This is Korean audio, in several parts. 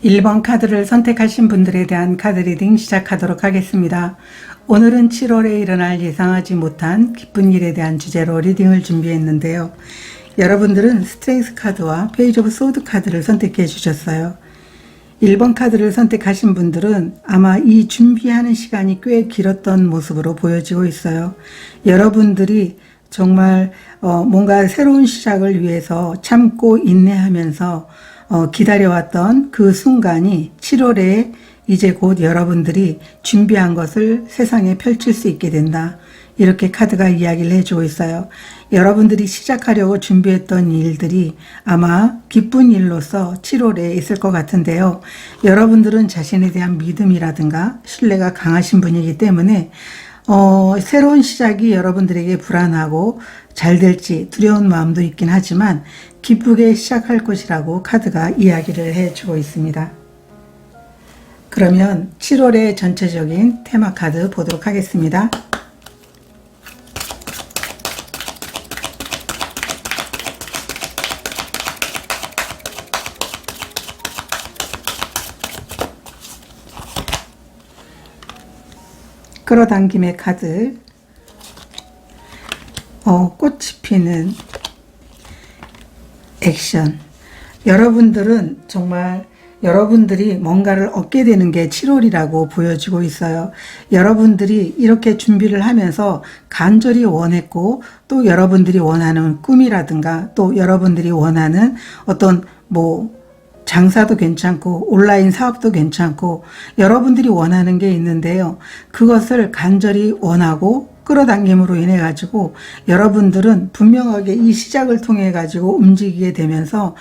1번 카드를 선택하신 분들에 대한 카드 리딩 시작하도록 하겠습니다. 오늘은 7월에 일어날 예상하지 못한 기쁜 일에 대한 주제로 리딩을 준비했는데요. 여러분들은 스트레이트 카드와 페이지 오브 소드 카드를 선택해 주셨어요. 1번 카드를 선택하신 분들은 아마 이 준비하는 시간이 꽤 길었던 모습으로 보여지고 있어요. 여러분들이 정말 뭔가 새로운 시작을 위해서 참고 인내하면서 기다려왔던 그 순간이 7월에 이제 곧 여러분들이 준비한 것을 세상에 펼칠 수 있게 된다. 이렇게 카드가 이야기를 해주고 있어요. 여러분들이 시작하려고 준비했던 일들이 아마 기쁜 일로서 7월에 있을 것 같은데요. 여러분들은 자신에 대한 믿음이라든가 신뢰가 강하신 분이기 때문에 새로운 시작이 여러분들에게 불안하고 잘 될지 두려운 마음도 있긴 하지만 기쁘게 시작할 것이라고 카드가 이야기를 해주고 있습니다. 그러면 7월의 전체적인 테마 카드 보도록 하겠습니다. 끌어당김의 카드, 꽃이 피는 액션. 여러분들은 정말 여러분들이 뭔가를 얻게 되는 게 7월이라고 보여지고 있어요. 여러분들이 이렇게 준비를 하면서 간절히 원했고 또 여러분들이 원하는 꿈이라든가 또 여러분들이 원하는 어떤 장사도 괜찮고 온라인 사업도 괜찮고 여러분들이 원하는 게 있는데요. 그것을 간절히 원하고 끌어당김으로 인해 가지고 여러분들은 분명하게 이 시작을 통해 가지고 움직이게 되면서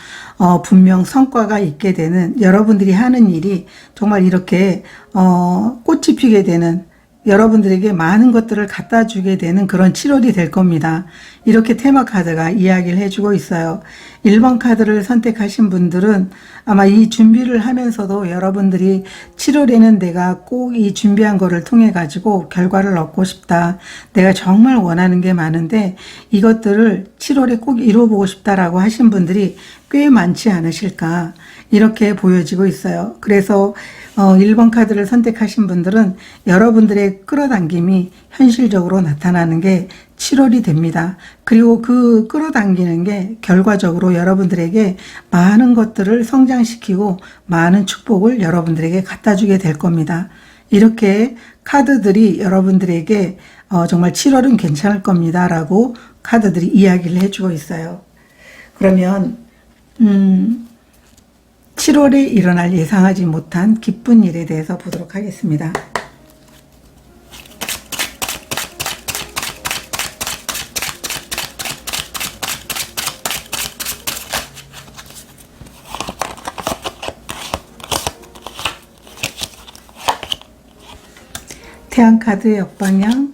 분명 성과가 있게 되는, 여러분들이 하는 일이 정말 이렇게 꽃이 피게 되는, 여러분들에게 많은 것들을 갖다 주게 되는 그런 7월이 될 겁니다. 이렇게 테마 카드가 이야기를 해주고 있어요. 1번 카드를 선택하신 분들은 아마 이 준비를 하면서도 여러분들이 7월에는 내가 꼭 이 준비한 거를 통해 가지고 결과를 얻고 싶다. 내가 정말 원하는 게 많은데 이것들을 7월에 꼭 이뤄보고 싶다라고 하신 분들이 꽤 많지 않으실까, 이렇게 보여지고 있어요. 그래서 1번 카드를 선택하신 분들은 여러분들의 끌어당김이 현실적으로 나타나는 게 7월이 됩니다. 그리고 그 끌어당기는 게 결과적으로 여러분들에게 많은 것들을 성장시키고 많은 축복을 여러분들에게 갖다 주게 될 겁니다. 이렇게 카드들이 여러분들에게 정말 7월은 괜찮을 겁니다 라고 카드들이 이야기를 해주고 있어요. 그러면 7월에 일어날 예상하지 못한 기쁜 일에 대해서 보도록 하겠습니다. 태양 카드 역방향,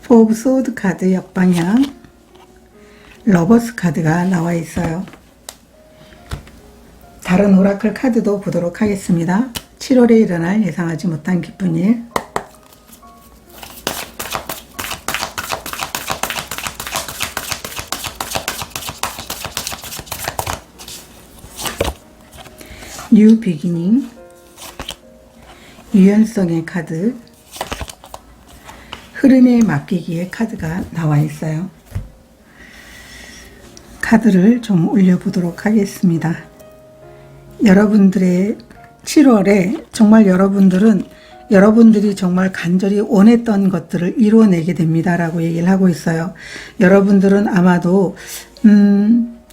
포 오브 소드 카드 역방향, 러버스 카드가 나와 있어요. 다른 오라클 카드도 보도록 하겠습니다. 7월에 일어날 예상하지 못한 기쁜 일. 뉴 비기닝, 유연성의 카드, 흐름에 맡기기의 카드가 나와 있어요. 카드를 좀 올려보도록 하겠습니다. 여러분들의 7월에 정말 여러분들이 정말 간절히 원했던 것들을 이루어내게 됩니다 라고 얘기를 하고 있어요. 여러분들은 아마도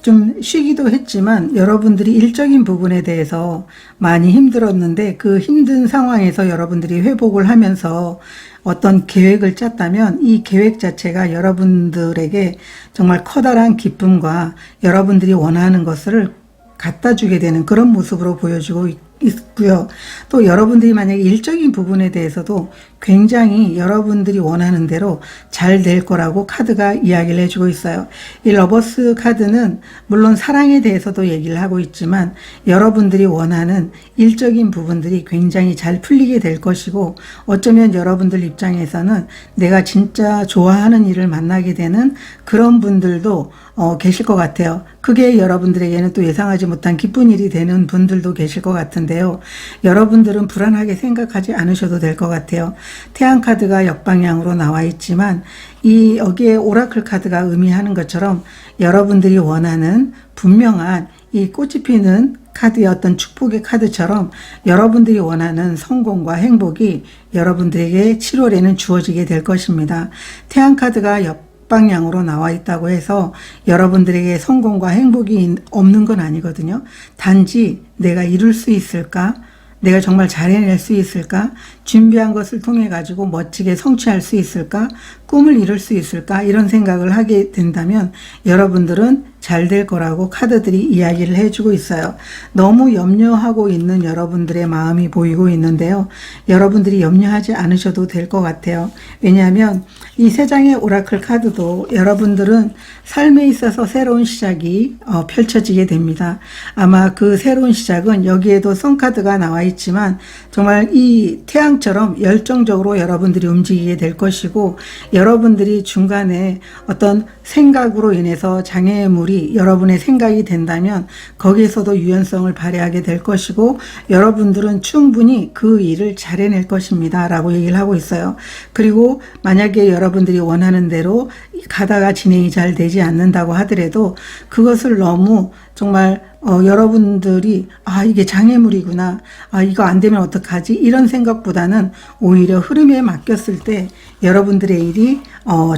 좀 쉬기도 했지만 여러분들이 일적인 부분에 대해서 많이 힘들었는데 그 힘든 상황에서 여러분들이 회복을 하면서 어떤 계획을 짰다면 이 계획 자체가 여러분들에게 정말 커다란 기쁨과 여러분들이 원하는 것을 갖다 주게 되는 그런 모습으로 보여지고 있고요. 또 여러분들이 만약에 일적인 부분에 대해서도 굉장히 여러분들이 원하는 대로 잘 될 거라고 카드가 이야기를 해주고 있어요. 이 러버스 카드는 물론 사랑에 대해서도 얘기를 하고 있지만 여러분들이 원하는 일적인 부분들이 굉장히 잘 풀리게 될 것이고, 어쩌면 여러분들 입장에서는 내가 진짜 좋아하는 일을 만나게 되는 그런 분들도 계실 것 같아요. 그게 여러분들에게는 또 예상하지 못한 기쁜 일이 되는 분들도 계실 것 같은데요. 여러분들은 불안하게 생각하지 않으셔도 될 것 같아요. 태양 카드가 역방향으로 나와 있지만 여기에 오라클 카드가 의미하는 것처럼 여러분들이 원하는 분명한 이 꽃이 피는 카드의 어떤 축복의 카드처럼 여러분들이 원하는 성공과 행복이 여러분들에게 7월에는 주어지게 될 것입니다. 태양 카드가 방향으로 나와 있다고 해서 여러분들에게 성공과 행복이 없는 건 아니거든요. 단지 내가 이룰 수 있을까? 내가 정말 잘 해낼 수 있을까? 준비한 것을 통해 가지고 멋지게 성취할 수 있을까? 꿈을 이룰 수 있을까? 이런 생각을 하게 된다면 여러분들은 잘 될 거라고 카드들이 이야기를 해주고 있어요. 너무 염려하고 있는 여러분들의 마음이 보이고 있는데요. 여러분들이 염려하지 않으셔도 될 것 같아요. 왜냐하면 이 세 장의 오라클 카드도 여러분들은 삶에 있어서 새로운 시작이 펼쳐지게 됩니다. 아마 그 새로운 시작은 여기에도 선카드가 나와 있지만 정말 이 태양처럼 열정적으로 여러분들이 움직이게 될 것이고, 여러분들이 중간에 어떤 생각으로 인해서 장애물이 여러분의 생각이 된다면 거기에서도 유연성을 발휘하게 될 것이고, 여러분들은 충분히 그 일을 잘 해낼 것입니다 라고 얘기를 하고 있어요. 그리고 만약에 여러분들이 원하는 대로 가다가 진행이 잘 되지 않는다고 하더라도 그것을 너무 정말 여러분들이 이게 장애물이구나, 이거 안 되면 어떡하지, 이런 생각보다는 오히려 흐름에 맡겼을 때 여러분들의 일이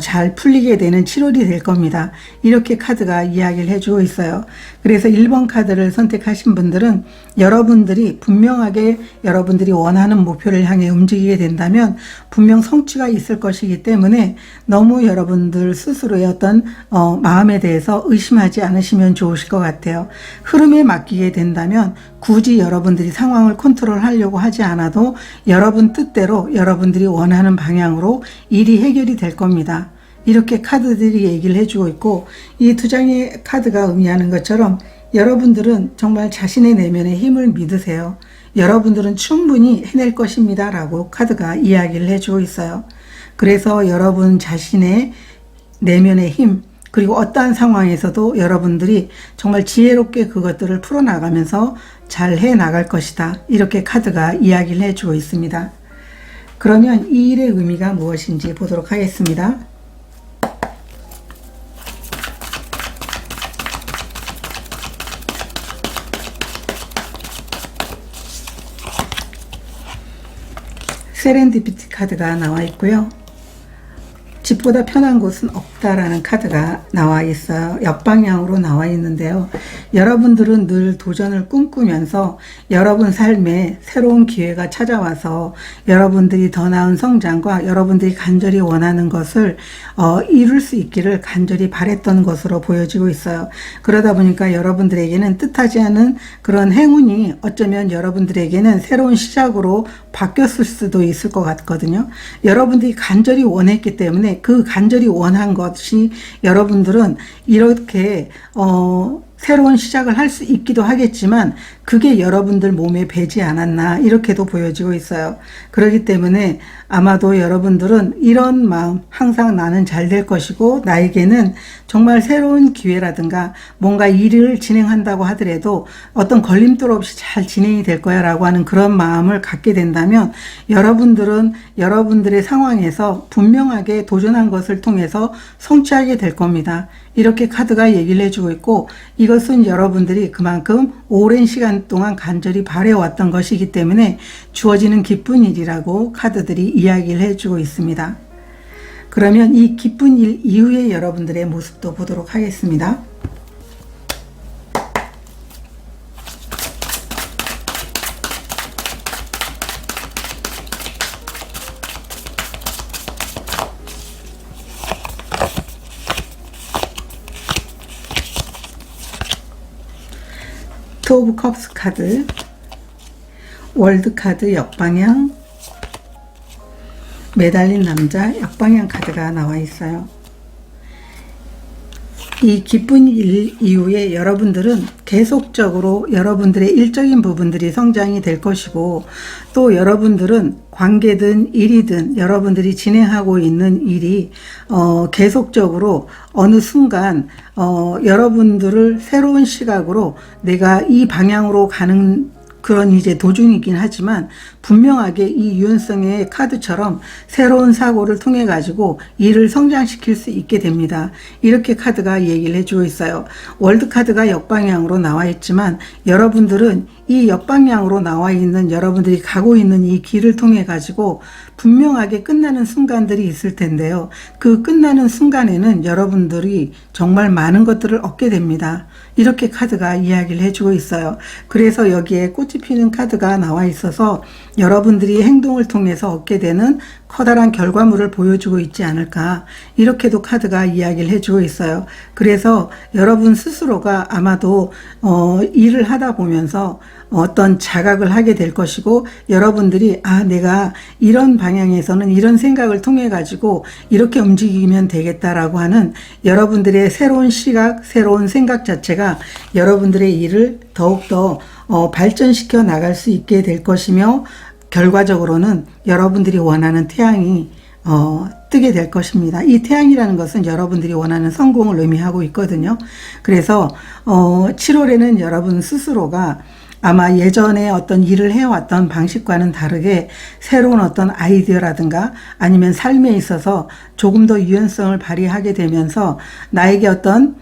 잘 풀리게 되는 7월이 될 겁니다. 이렇게 카드가 이야기를 해주고 있어요. 그래서 1번 카드를 선택하신 분들은 여러분들이 분명하게 여러분들이 원하는 목표를 향해 움직이게 된다면 분명 성취가 있을 것이기 때문에 너무 여러분들 스스로의 어떤 마음에 대해서 의심하지 않으시면 좋으실 것 같아요. 흐름에 맡기게 된다면 굳이 여러분들이 상황을 컨트롤하려고 하지 않아도 여러분 뜻대로 여러분들이 원하는 방향으로 일이 해결이 될 겁니다. 이렇게 카드들이 얘기를 해주고 있고, 이 두 장의 카드가 의미하는 것처럼 여러분들은 정말 자신의 내면의 힘을 믿으세요. 여러분들은 충분히 해낼 것입니다 라고 카드가 이야기를 해주고 있어요. 그래서 여러분 자신의 내면의 힘, 그리고 어떠한 상황에서도 여러분들이 정말 지혜롭게 그것들을 풀어나가면서 잘 해나갈 것이다, 이렇게 카드가 이야기를 해주고 있습니다. 그러면 이 일의 의미가 무엇인지 보도록 하겠습니다. 세렌디피티 카드가 나와 있고요. 집보다 편한 곳은 없다라는 카드가 나와 있어요. 옆방향으로 나와 있는데요. 여러분들은 늘 도전을 꿈꾸면서 여러분 삶에 새로운 기회가 찾아와서 여러분들이 더 나은 성장과 여러분들이 간절히 원하는 것을 이룰 수 있기를 간절히 바랬던 것으로 보여지고 있어요. 그러다 보니까 여러분들에게는 뜻하지 않은 그런 행운이 어쩌면 여러분들에게는 새로운 시작으로 바뀌었을 수도 있을 것 같거든요. 여러분들이 간절히 원했기 때문에 그 간절히 원한 것이 여러분들은 이렇게 새로운 시작을 할 수 있기도 하겠지만 그게 여러분들 몸에 배지 않았나, 이렇게도 보여지고 있어요. 그렇기 때문에 아마도 여러분들은 이런 마음, 항상 나는 잘 될 것이고 나에게는 정말 새로운 기회라든가 뭔가 일을 진행한다고 하더라도 어떤 걸림돌 없이 잘 진행이 될 거야 라고 하는 그런 마음을 갖게 된다면 여러분들은 여러분들의 상황에서 분명하게 도전한 것을 통해서 성취하게 될 겁니다. 이렇게 카드가 얘기를 해주고 있고, 이것은 여러분들이 그만큼 오랜 시간 동안 간절히 바래왔던 것이기 때문에 주어지는 기쁜 일이라고 카드들이 이야기를 해주고 있습니다. 그러면 이 기쁜 일 이후의 여러분들의 모습도 보도록 하겠습니다. 투 오브 컵스 카드, 월드 카드 역방향, 매달린 남자 역방향 카드가 나와 있어요. 이 기쁜 일 이후에 여러분들은 계속적으로 여러분들의 일적인 부분들이 성장이 될 것이고, 또 여러분들은 관계든 일이든 여러분들이 진행하고 있는 일이 계속적으로 어느 순간 여러분들을 새로운 시각으로 내가 이 방향으로 가는 그런 이제 도중이긴 하지만, 분명하게 이 유연성의 카드처럼 새로운 사고를 통해 가지고 일을 성장시킬 수 있게 됩니다. 이렇게 카드가 얘기를 해주고 있어요. 월드 카드가 역방향으로 나와 있지만, 여러분들은 이 역방향으로 나와 있는 여러분들이 가고 있는 이 길을 통해 가지고 분명하게 끝나는 순간들이 있을 텐데요. 그 끝나는 순간에는 여러분들이 정말 많은 것들을 얻게 됩니다. 이렇게 카드가 이야기를 해주고 있어요. 그래서 여기에 꽃이 피는 카드가 나와 있어서 여러분들이 행동을 통해서 얻게 되는 커다란 결과물을 보여주고 있지 않을까, 이렇게도 카드가 이야기를 해주고 있어요. 그래서 여러분 스스로가 아마도 일을 하다 보면서 어떤 자각을 하게 될 것이고, 여러분들이 내가 이런 방향에서는 이런 생각을 통해 가지고 이렇게 움직이면 되겠다라고 하는 여러분들의 새로운 시각, 새로운 생각 자체가 여러분들의 일을 더욱더 발전시켜 나갈 수 있게 될 것이며, 결과적으로는 여러분들이 원하는 태양이 뜨게 될 것입니다. 이 태양이라는 것은 여러분들이 원하는 성공을 의미하고 있거든요. 그래서 7월에는 여러분 스스로가 아마 예전에 어떤 일을 해왔던 방식과는 다르게 새로운 어떤 아이디어라든가 아니면 삶에 있어서 조금 더 유연성을 발휘하게 되면서 나에게 어떤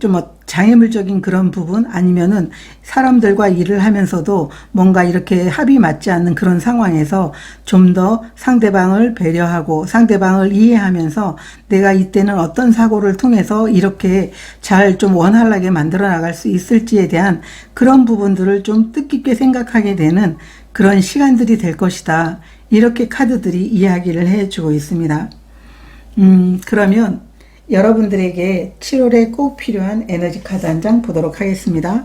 좀 장애물적인 그런 부분, 아니면은 사람들과 일을 하면서도 뭔가 이렇게 합이 맞지 않는 그런 상황에서 좀 더 상대방을 배려하고 상대방을 이해하면서 내가 이때는 어떤 사고를 통해서 이렇게 잘 좀 원활하게 만들어 나갈 수 있을지에 대한 그런 부분들을 좀 뜻깊게 생각하게 되는 그런 시간들이 될 것이다. 이렇게 카드들이 이야기를 해주고 있습니다. 그러면 여러분들에게 7월에 꼭 필요한 에너지 카드 한 장 보도록 하겠습니다.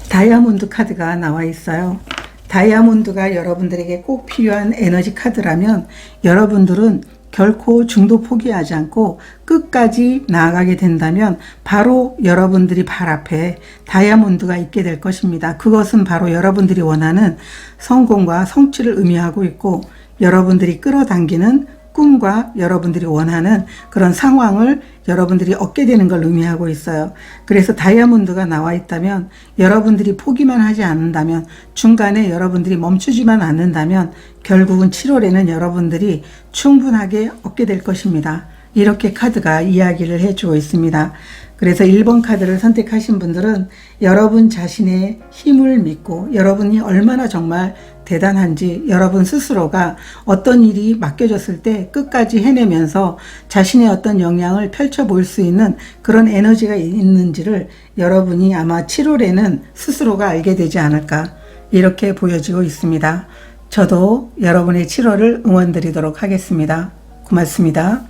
다이아몬드 카드가 나와 있어요. 다이아몬드가 여러분들에게 꼭 필요한 에너지 카드라면 여러분들은 결코 중도 포기하지 않고 끝까지 나아가게 된다면 바로 여러분들이 발 앞에 다이아몬드가 있게 될 것입니다. 그것은 바로 여러분들이 원하는 성공과 성취를 의미하고 있고, 여러분들이 끌어당기는 꿈과 여러분들이 원하는 그런 상황을 여러분들이 얻게 되는 걸 의미하고 있어요. 그래서 다이아몬드가 나와 있다면, 여러분들이 포기만 하지 않는다면, 중간에 여러분들이 멈추지만 않는다면 결국은 7월에는 여러분들이 충분하게 얻게 될 것입니다. 이렇게 카드가 이야기를 해주고 있습니다. 그래서 1번 카드를 선택하신 분들은 여러분 자신의 힘을 믿고 여러분이 얼마나 정말 대단한지, 여러분 스스로가 어떤 일이 맡겨졌을 때 끝까지 해내면서 자신의 어떤 영향을 펼쳐 볼 수 있는 그런 에너지가 있는지를 여러분이 아마 7월에는 스스로가 알게 되지 않을까, 이렇게 보여지고 있습니다. 저도 여러분의 7월을 응원드리도록 하겠습니다. 고맙습니다.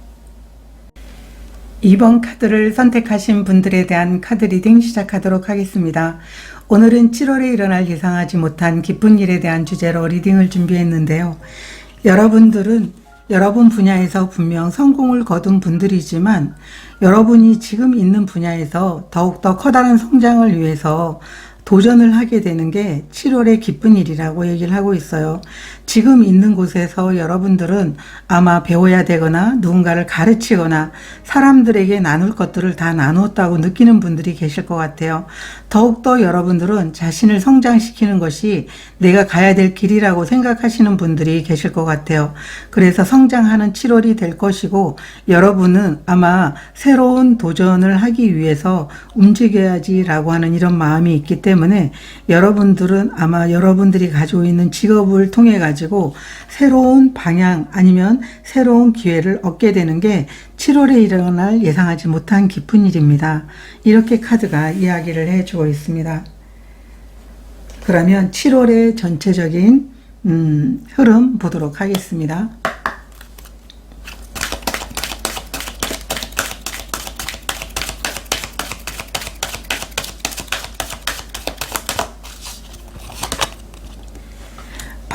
2번 카드를 선택하신 분들에 대한 카드 리딩 시작하도록 하겠습니다. 오늘은 7월에 일어날 예상하지 못한 기쁜 일에 대한 주제로 리딩을 준비했는데요. 여러분들은 여러분 분야에서 분명 성공을 거둔 분들이지만, 여러분이 지금 있는 분야에서 더욱더 커다란 성장을 위해서 도전을 하게 되는 게 7월의 기쁜 일이라고 얘기를 하고 있어요. 지금 있는 곳에서 여러분들은 아마 배워야 되거나 누군가를 가르치거나 사람들에게 나눌 것들을 다 나누었다고 느끼는 분들이 계실 것 같아요. 더욱더 여러분들은 자신을 성장시키는 것이 내가 가야 될 길이라고 생각하시는 분들이 계실 것 같아요. 그래서 성장하는 7월이 될 것이고, 여러분은 아마 새로운 도전을 하기 위해서 움직여야지라고 하는 이런 마음이 있기 때문에 여러분들은 아마 여러분들이 가지고 있는 직업을 통해 가지고 새로운 방향 아니면 새로운 기회를 얻게 되는 게 7월에 일어날 예상하지 못한 기쁜 일입니다. 이렇게 카드가 이야기를 해주고 있습니다. 그러면 7월의 전체적인 흐름 보도록 하겠습니다.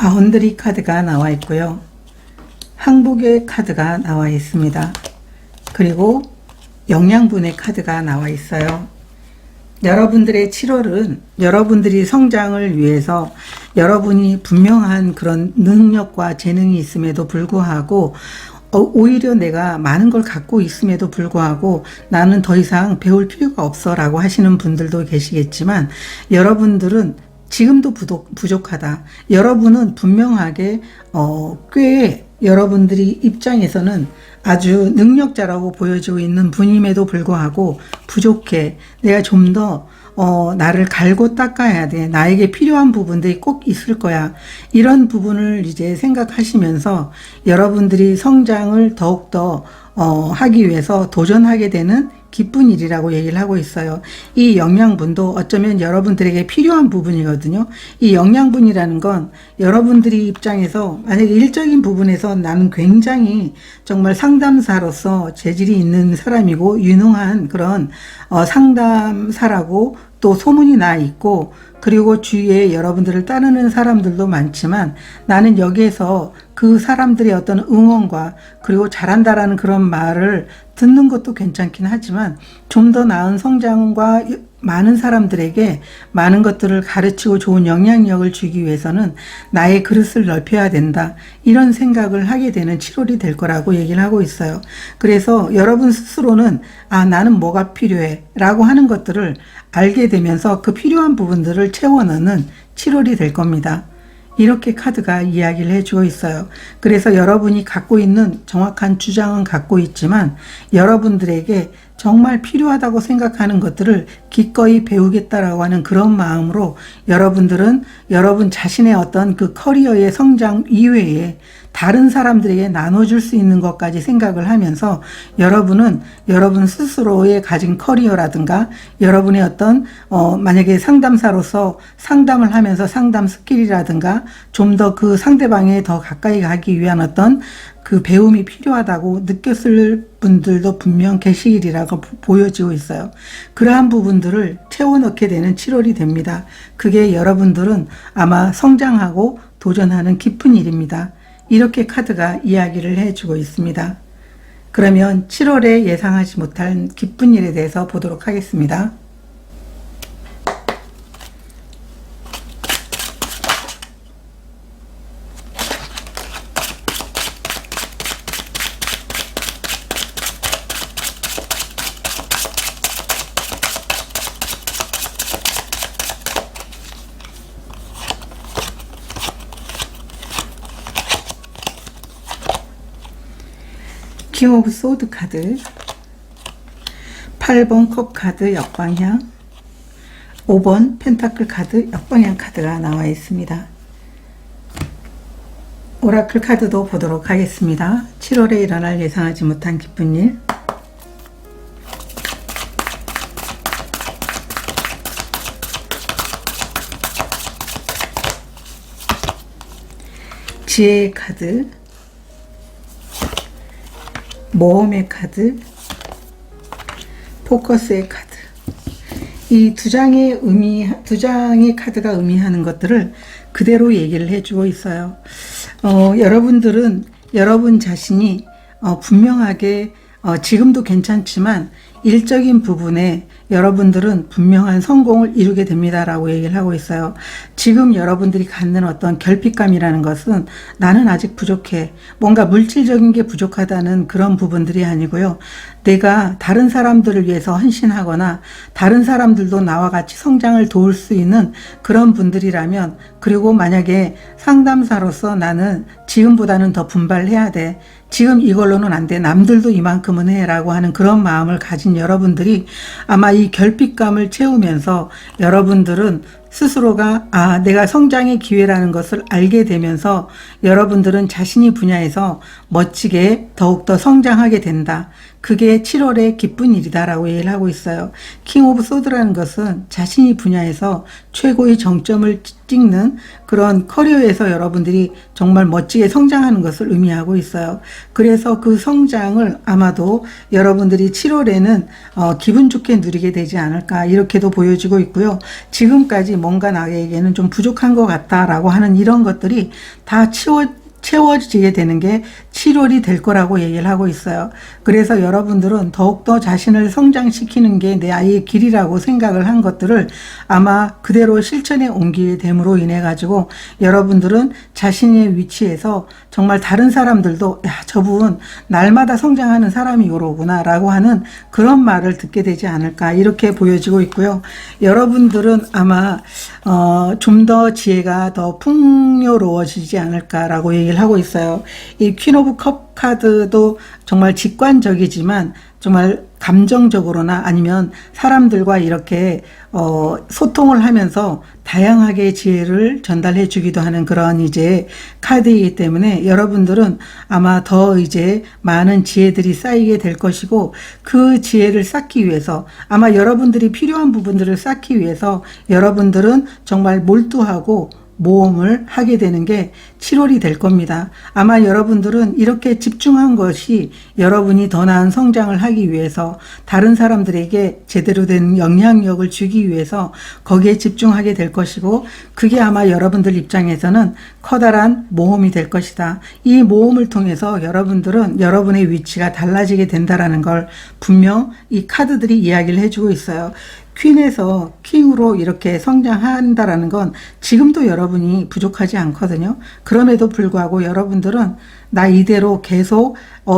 바운드리 카드가 나와 있고요. 항복의 카드가 나와 있습니다. 그리고 영양분의 카드가 나와 있어요. 여러분들의 7월은 여러분들이 성장을 위해서 여러분이 분명한 그런 능력과 재능이 있음에도 불구하고 오히려 내가 많은 걸 갖고 있음에도 불구하고 나는 더 이상 배울 필요가 없어 라고 하시는 분들도 계시겠지만, 여러분들은 지금도 부족하다. 여러분은 분명하게 꽤 여러분들이 입장에서는 아주 능력자라고 보여지고 있는 분임에도 불구하고 부족해. 내가 좀 더 나를 갈고 닦아야 돼. 나에게 필요한 부분들이 꼭 있을 거야. 이런 부분을 이제 생각하시면서 여러분들이 성장을 더욱더 하기 위해서 도전하게 되는 기쁜 일이라고 얘기를 하고 있어요. 이 영양분도 어쩌면 여러분들에게 필요한 부분이거든요. 이 영양분이라는 건 여러분들이 입장에서 만약에 일적인 부분에서 나는 굉장히 정말 상담사로서 재질이 있는 사람이고 유능한 그런 상담사라고 또 소문이 나 있고, 그리고 주위에 여러분들을 따르는 사람들도 많지만 나는 여기에서 그 사람들의 어떤 응원과 그리고 잘한다라는 그런 말을 듣는 것도 괜찮긴 하지만 좀 더 나은 성장과 많은 사람들에게 많은 것들을 가르치고 좋은 영향력을 주기 위해서는 나의 그릇을 넓혀야 된다. 이런 생각을 하게 되는 7월이 될 거라고 얘기를 하고 있어요. 그래서 여러분 스스로는 나는 뭐가 필요해 라고 하는 것들을 알게 되면서 그 필요한 부분들을 채워 넣는 7월이 될 겁니다. 이렇게 카드가 이야기를 해주고 있어요. 그래서 여러분이 갖고 있는 정확한 주장은 갖고 있지만 여러분들에게 정말 필요하다고 생각하는 것들을 기꺼이 배우겠다라고 하는 그런 마음으로 여러분들은 여러분 자신의 어떤 그 커리어의 성장 이외에 다른 사람들에게 나눠줄 수 있는 것까지 생각을 하면서 여러분은 여러분 스스로의 가진 커리어라든가 여러분의 어떤 만약에 상담사로서 상담을 하면서 상담 스킬이라든가 좀 더 그 상대방에 더 가까이 가기 위한 어떤 그 배움이 필요하다고 느꼈을 분들도 분명 계시리라고 보여지고 있어요. 그러한 부분들을 채워넣게 되는 7월이 됩니다. 그게 여러분들은 아마 성장하고 도전하는 기쁜 일입니다. 이렇게 카드가 이야기를 해주고 있습니다. 그러면 7월에 예상하지 못한 기쁜 일에 대해서 보도록 하겠습니다. 킹 오브 소드 카드, 8번 컵 카드 역방향, 5번 펜타클 카드 역방향 카드가 나와 있습니다. 오라클 카드도 보도록 하겠습니다. 7월에 일어날 예상하지 못한 기쁜 일. 지혜의 카드, 모험의 카드, 포커스의 카드. 이 두 장의 카드가 의미하는 것들을 그대로 얘기를 해주고 있어요. 여러분들은 여러분 자신이 분명하게 지금도 괜찮지만 일적인 부분에 여러분들은 분명한 성공을 이루게 됩니다라고 얘기를 하고 있어요. 지금 여러분들이 갖는 어떤 결핍감이라는 것은 나는 아직 부족해, 뭔가 물질적인 게 부족하다는 그런 부분들이 아니고요. 내가 다른 사람들을 위해서 헌신하거나 다른 사람들도 나와 같이 성장을 도울 수 있는 그런 분들이라면, 그리고 만약에 상담사로서 나는 지금보다는 더 분발해야 돼, 지금 이걸로는 안 돼, 남들도 이만큼은 해 라고 하는 그런 마음을 가진 여러분들이 아마 이 결핍감을 채우면서 여러분들은 스스로가 내가 성장의 기회라는 것을 알게 되면서 여러분들은 자신이 분야에서 멋지게 더욱더 성장하게 된다. 그게 7월의 기쁜 일이다라고 얘기를 하고 있어요. 킹 오브 소드라는 것은 자신이 분야에서 최고의 정점을 찍는 그런 커리어에서 여러분들이 정말 멋지게 성장하는 것을 의미하고 있어요. 그래서 그 성장을 아마도 여러분들이 7월에는 기분 좋게 누리게 되지 않을까, 이렇게도 보여지고 있고요. 지금까지 뭔가 나에게는 좀 부족한 것 같다라고 하는 이런 것들이 다 채워지게 되는 게 7월이 될 거라고 얘기를 하고 있어요. 그래서 여러분들은 더욱더 자신을 성장시키는 게 내 아이의 길이라고 생각을 한 것들을 아마 그대로 실천에 옮기게 됨으로 인해 가지고 여러분들은 자신의 위치에서 정말 다른 사람들도 야, 저분 날마다 성장하는 사람이 오로구나 라고 하는 그런 말을 듣게 되지 않을까 이렇게 보여지고 있고요. 여러분들은 아마 좀 더 지혜가 더 풍요로워지지 않을까라고 얘기를 하고 있어요. 이 퀸 오브 컵 카드도 정말 직관적이지만 정말 감정적으로나 아니면 사람들과 이렇게 소통을 하면서 다양하게 지혜를 전달해 주기도 하는 그런 이제 카드이기 때문에 여러분들은 아마 더 이제 많은 지혜들이 쌓이게 될 것이고 그 지혜를 쌓기 위해서 아마 여러분들이 필요한 부분들을 쌓기 위해서 여러분들은 정말 몰두하고 모험을 하게 되는 게 7월이 될 겁니다. 아마 여러분들은 이렇게 집중한 것이 여러분이 더 나은 성장을 하기 위해서 다른 사람들에게 제대로 된 영향력을 주기 위해서 거기에 집중하게 될 것이고 그게 아마 여러분들 입장에서는 커다란 모험이 될 것이다. 이 모험을 통해서 여러분들은 여러분의 위치가 달라지게 된다라는 걸 분명 이 카드들이 이야기를 해주고 있어요. 퀸에서 킹으로 이렇게 성장한다라는 건 지금도 여러분이 부족하지 않거든요. 그럼에도 불구하고 여러분들은 나 이대로 계속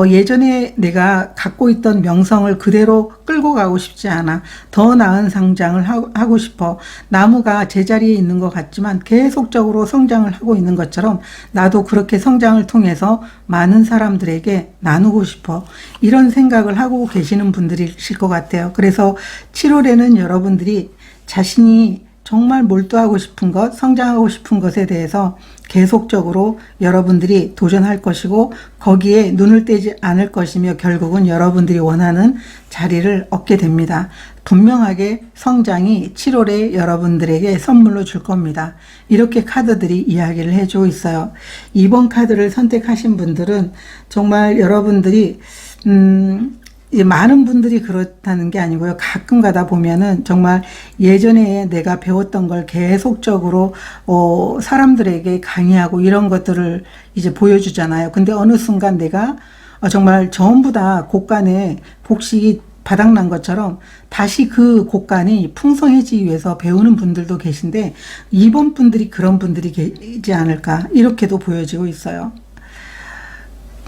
예전에 내가 갖고 있던 명성을 그대로 끌고 가고 싶지 않아. 더 나은 성장을 하고 싶어. 나무가 제자리에 있는 것 같지만 계속적으로 성장을 하고 있는 것처럼 나도 그렇게 성장을 통해서 많은 사람들에게 나누고 싶어. 이런 생각을 하고 계시는 분들이실 것 같아요. 그래서 7월에는 여러분들이 자신이 정말 몰두하고 싶은 것, 성장하고 싶은 것에 대해서 계속적으로 여러분들이 도전할 것이고 거기에 눈을 떼지 않을 것이며 결국은 여러분들이 원하는 자리를 얻게 됩니다. 분명하게 성장이 7월에 여러분들에게 선물로 줄 겁니다. 이렇게 카드들이 이야기를 해주고 있어요. 2번 카드를 선택하신 분들은 정말 여러분들이 많은 분들이 그렇다는 게 아니고요. 가끔 가다 보면은 정말 예전에 내가 배웠던 걸 계속적으로 사람들에게 강의하고 이런 것들을 이제 보여주잖아요. 근데 어느 순간 내가 정말 전부 다 곳간에 곡식이 바닥난 것처럼 다시 그 곳간이 풍성해지기 위해서 배우는 분들도 계신데 이번 분들이 그런 분들이 계시지 않을까 이렇게도 보여지고 있어요.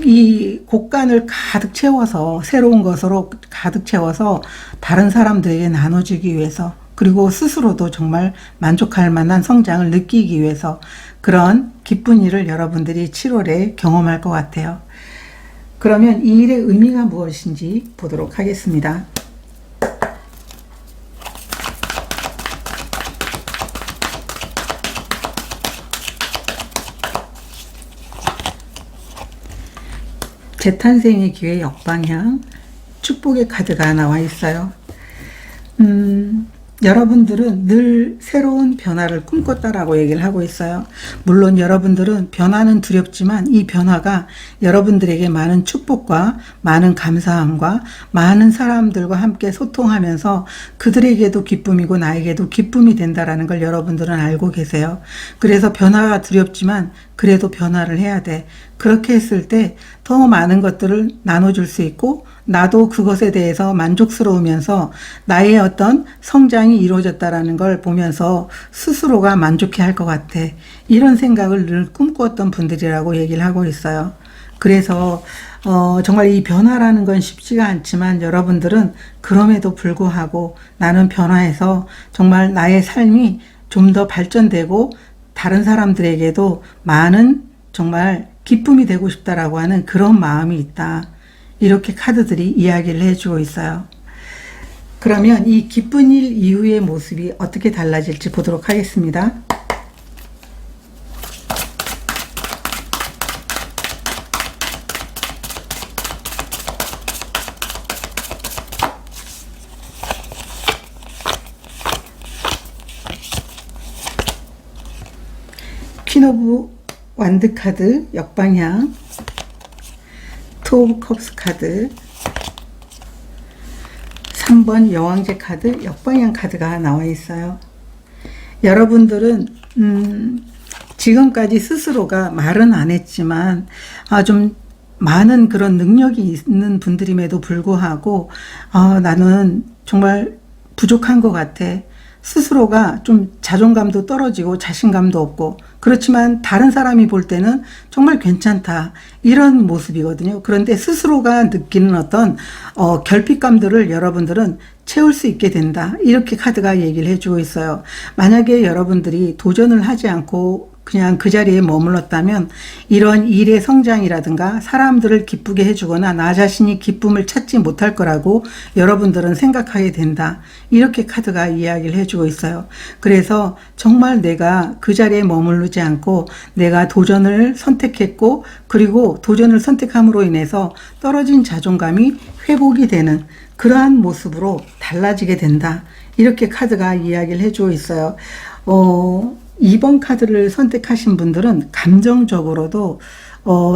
이 곳간을 가득 채워서 새로운 것으로 가득 채워서 다른 사람들에게 나눠주기 위해서 그리고 스스로도 정말 만족할 만한 성장을 느끼기 위해서 그런 기쁜 일을 여러분들이 7월에 경험할 것 같아요. 그러면 이 일의 의미가 무엇인지 보도록 하겠습니다. 재탄생의 기회 역방향 축복의 카드가 나와 있어요. 여러분들은 늘 새로운 변화를 꿈꿨다라고 얘기를 하고 있어요. 물론 여러분들은 변화는 두렵지만 이 변화가 여러분들에게 많은 축복과 많은 감사함과 많은 사람들과 함께 소통하면서 그들에게도 기쁨이고 나에게도 기쁨이 된다라는 걸 여러분들은 알고 계세요. 그래서 변화가 두렵지만 그래도 변화를 해야 돼. 그렇게 했을 때 더 많은 것들을 나눠줄 수 있고 나도 그것에 대해서 만족스러우면서 나의 어떤 성장이 이루어졌다라는 걸 보면서 스스로가 만족해 할 것 같아. 이런 생각을 늘 꿈꾸었던 분들이라고 얘기를 하고 있어요. 그래서 정말 이 변화라는 건 쉽지가 않지만 여러분들은 그럼에도 불구하고 나는 변화해서 정말 나의 삶이 좀 더 발전되고 다른 사람들에게도 많은 정말 기쁨이 되고 싶다라고 하는 그런 마음이 있다. 이렇게 카드들이 이야기를 해주고 있어요. 그러면 이 기쁜 일 이후의 모습이 어떻게 달라질지 보도록 하겠습니다. 퀸 오브 완드 카드 역방향, 투 오브 컵스 카드, 3번 여왕제 카드 역방향 카드가 나와 있어요. 여러분들은 지금까지 스스로가 말은 안 했지만 좀 많은 그런 능력이 있는 분들임에도 불구하고 나는 정말 부족한 것 같아. 스스로가 좀 자존감도 떨어지고 자신감도 없고, 그렇지만 다른 사람이 볼 때는 정말 괜찮다, 이런 모습이거든요. 그런데 스스로가 느끼는 어떤 결핍감들을 여러분들은 채울 수 있게 된다, 이렇게 카드가 얘기를 해주고 있어요. 만약에 여러분들이 도전을 하지 않고 그냥 그 자리에 머물렀다면 이런 일의 성장이라든가 사람들을 기쁘게 해주거나 나 자신이 기쁨을 찾지 못할 거라고 여러분들은 생각하게 된다, 이렇게 카드가 이야기를 해주고 있어요. 그래서 정말 내가 그 자리에 머무르지 않고 내가 도전을 선택했고, 그리고 도전을 선택함으로 인해서 떨어진 자존감이 회복이 되는 그러한 모습으로 달라지게 된다, 이렇게 카드가 이야기를 해주고 있어요. 2번 카드를 선택하신 분들은 감정적으로도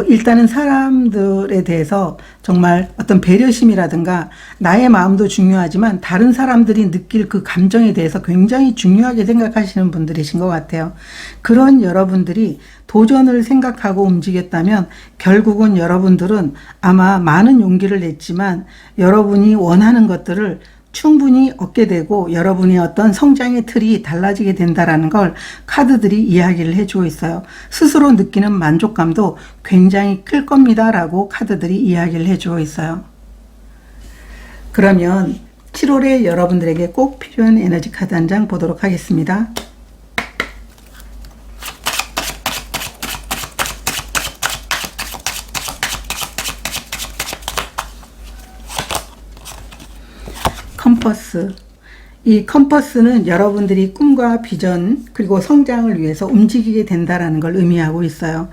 일단은 사람들에 대해서 정말 어떤 배려심이라든가 나의 마음도 중요하지만 다른 사람들이 느낄 그 감정에 대해서 굉장히 중요하게 생각하시는 분들이신 것 같아요. 그런 여러분들이 도전을 생각하고 움직였다면 결국은 여러분들은 아마 많은 용기를 냈지만 여러분이 원하는 것들을 충분히 얻게 되고 여러분의 어떤 성장의 틀이 달라지게 된다라는 걸 카드들이 이야기를 해주고 있어요. 스스로 느끼는 만족감도 굉장히 클 겁니다 라고 카드들이 이야기를 해주고 있어요. 그러면 7월에 여러분들에게 꼭 필요한 에너지 카드 한 장 보도록 하겠습니다. 컴퍼스. 이 컴퍼스는 여러분들이 꿈과 비전 그리고 성장을 위해서 움직이게 된다라는 걸 의미하고 있어요.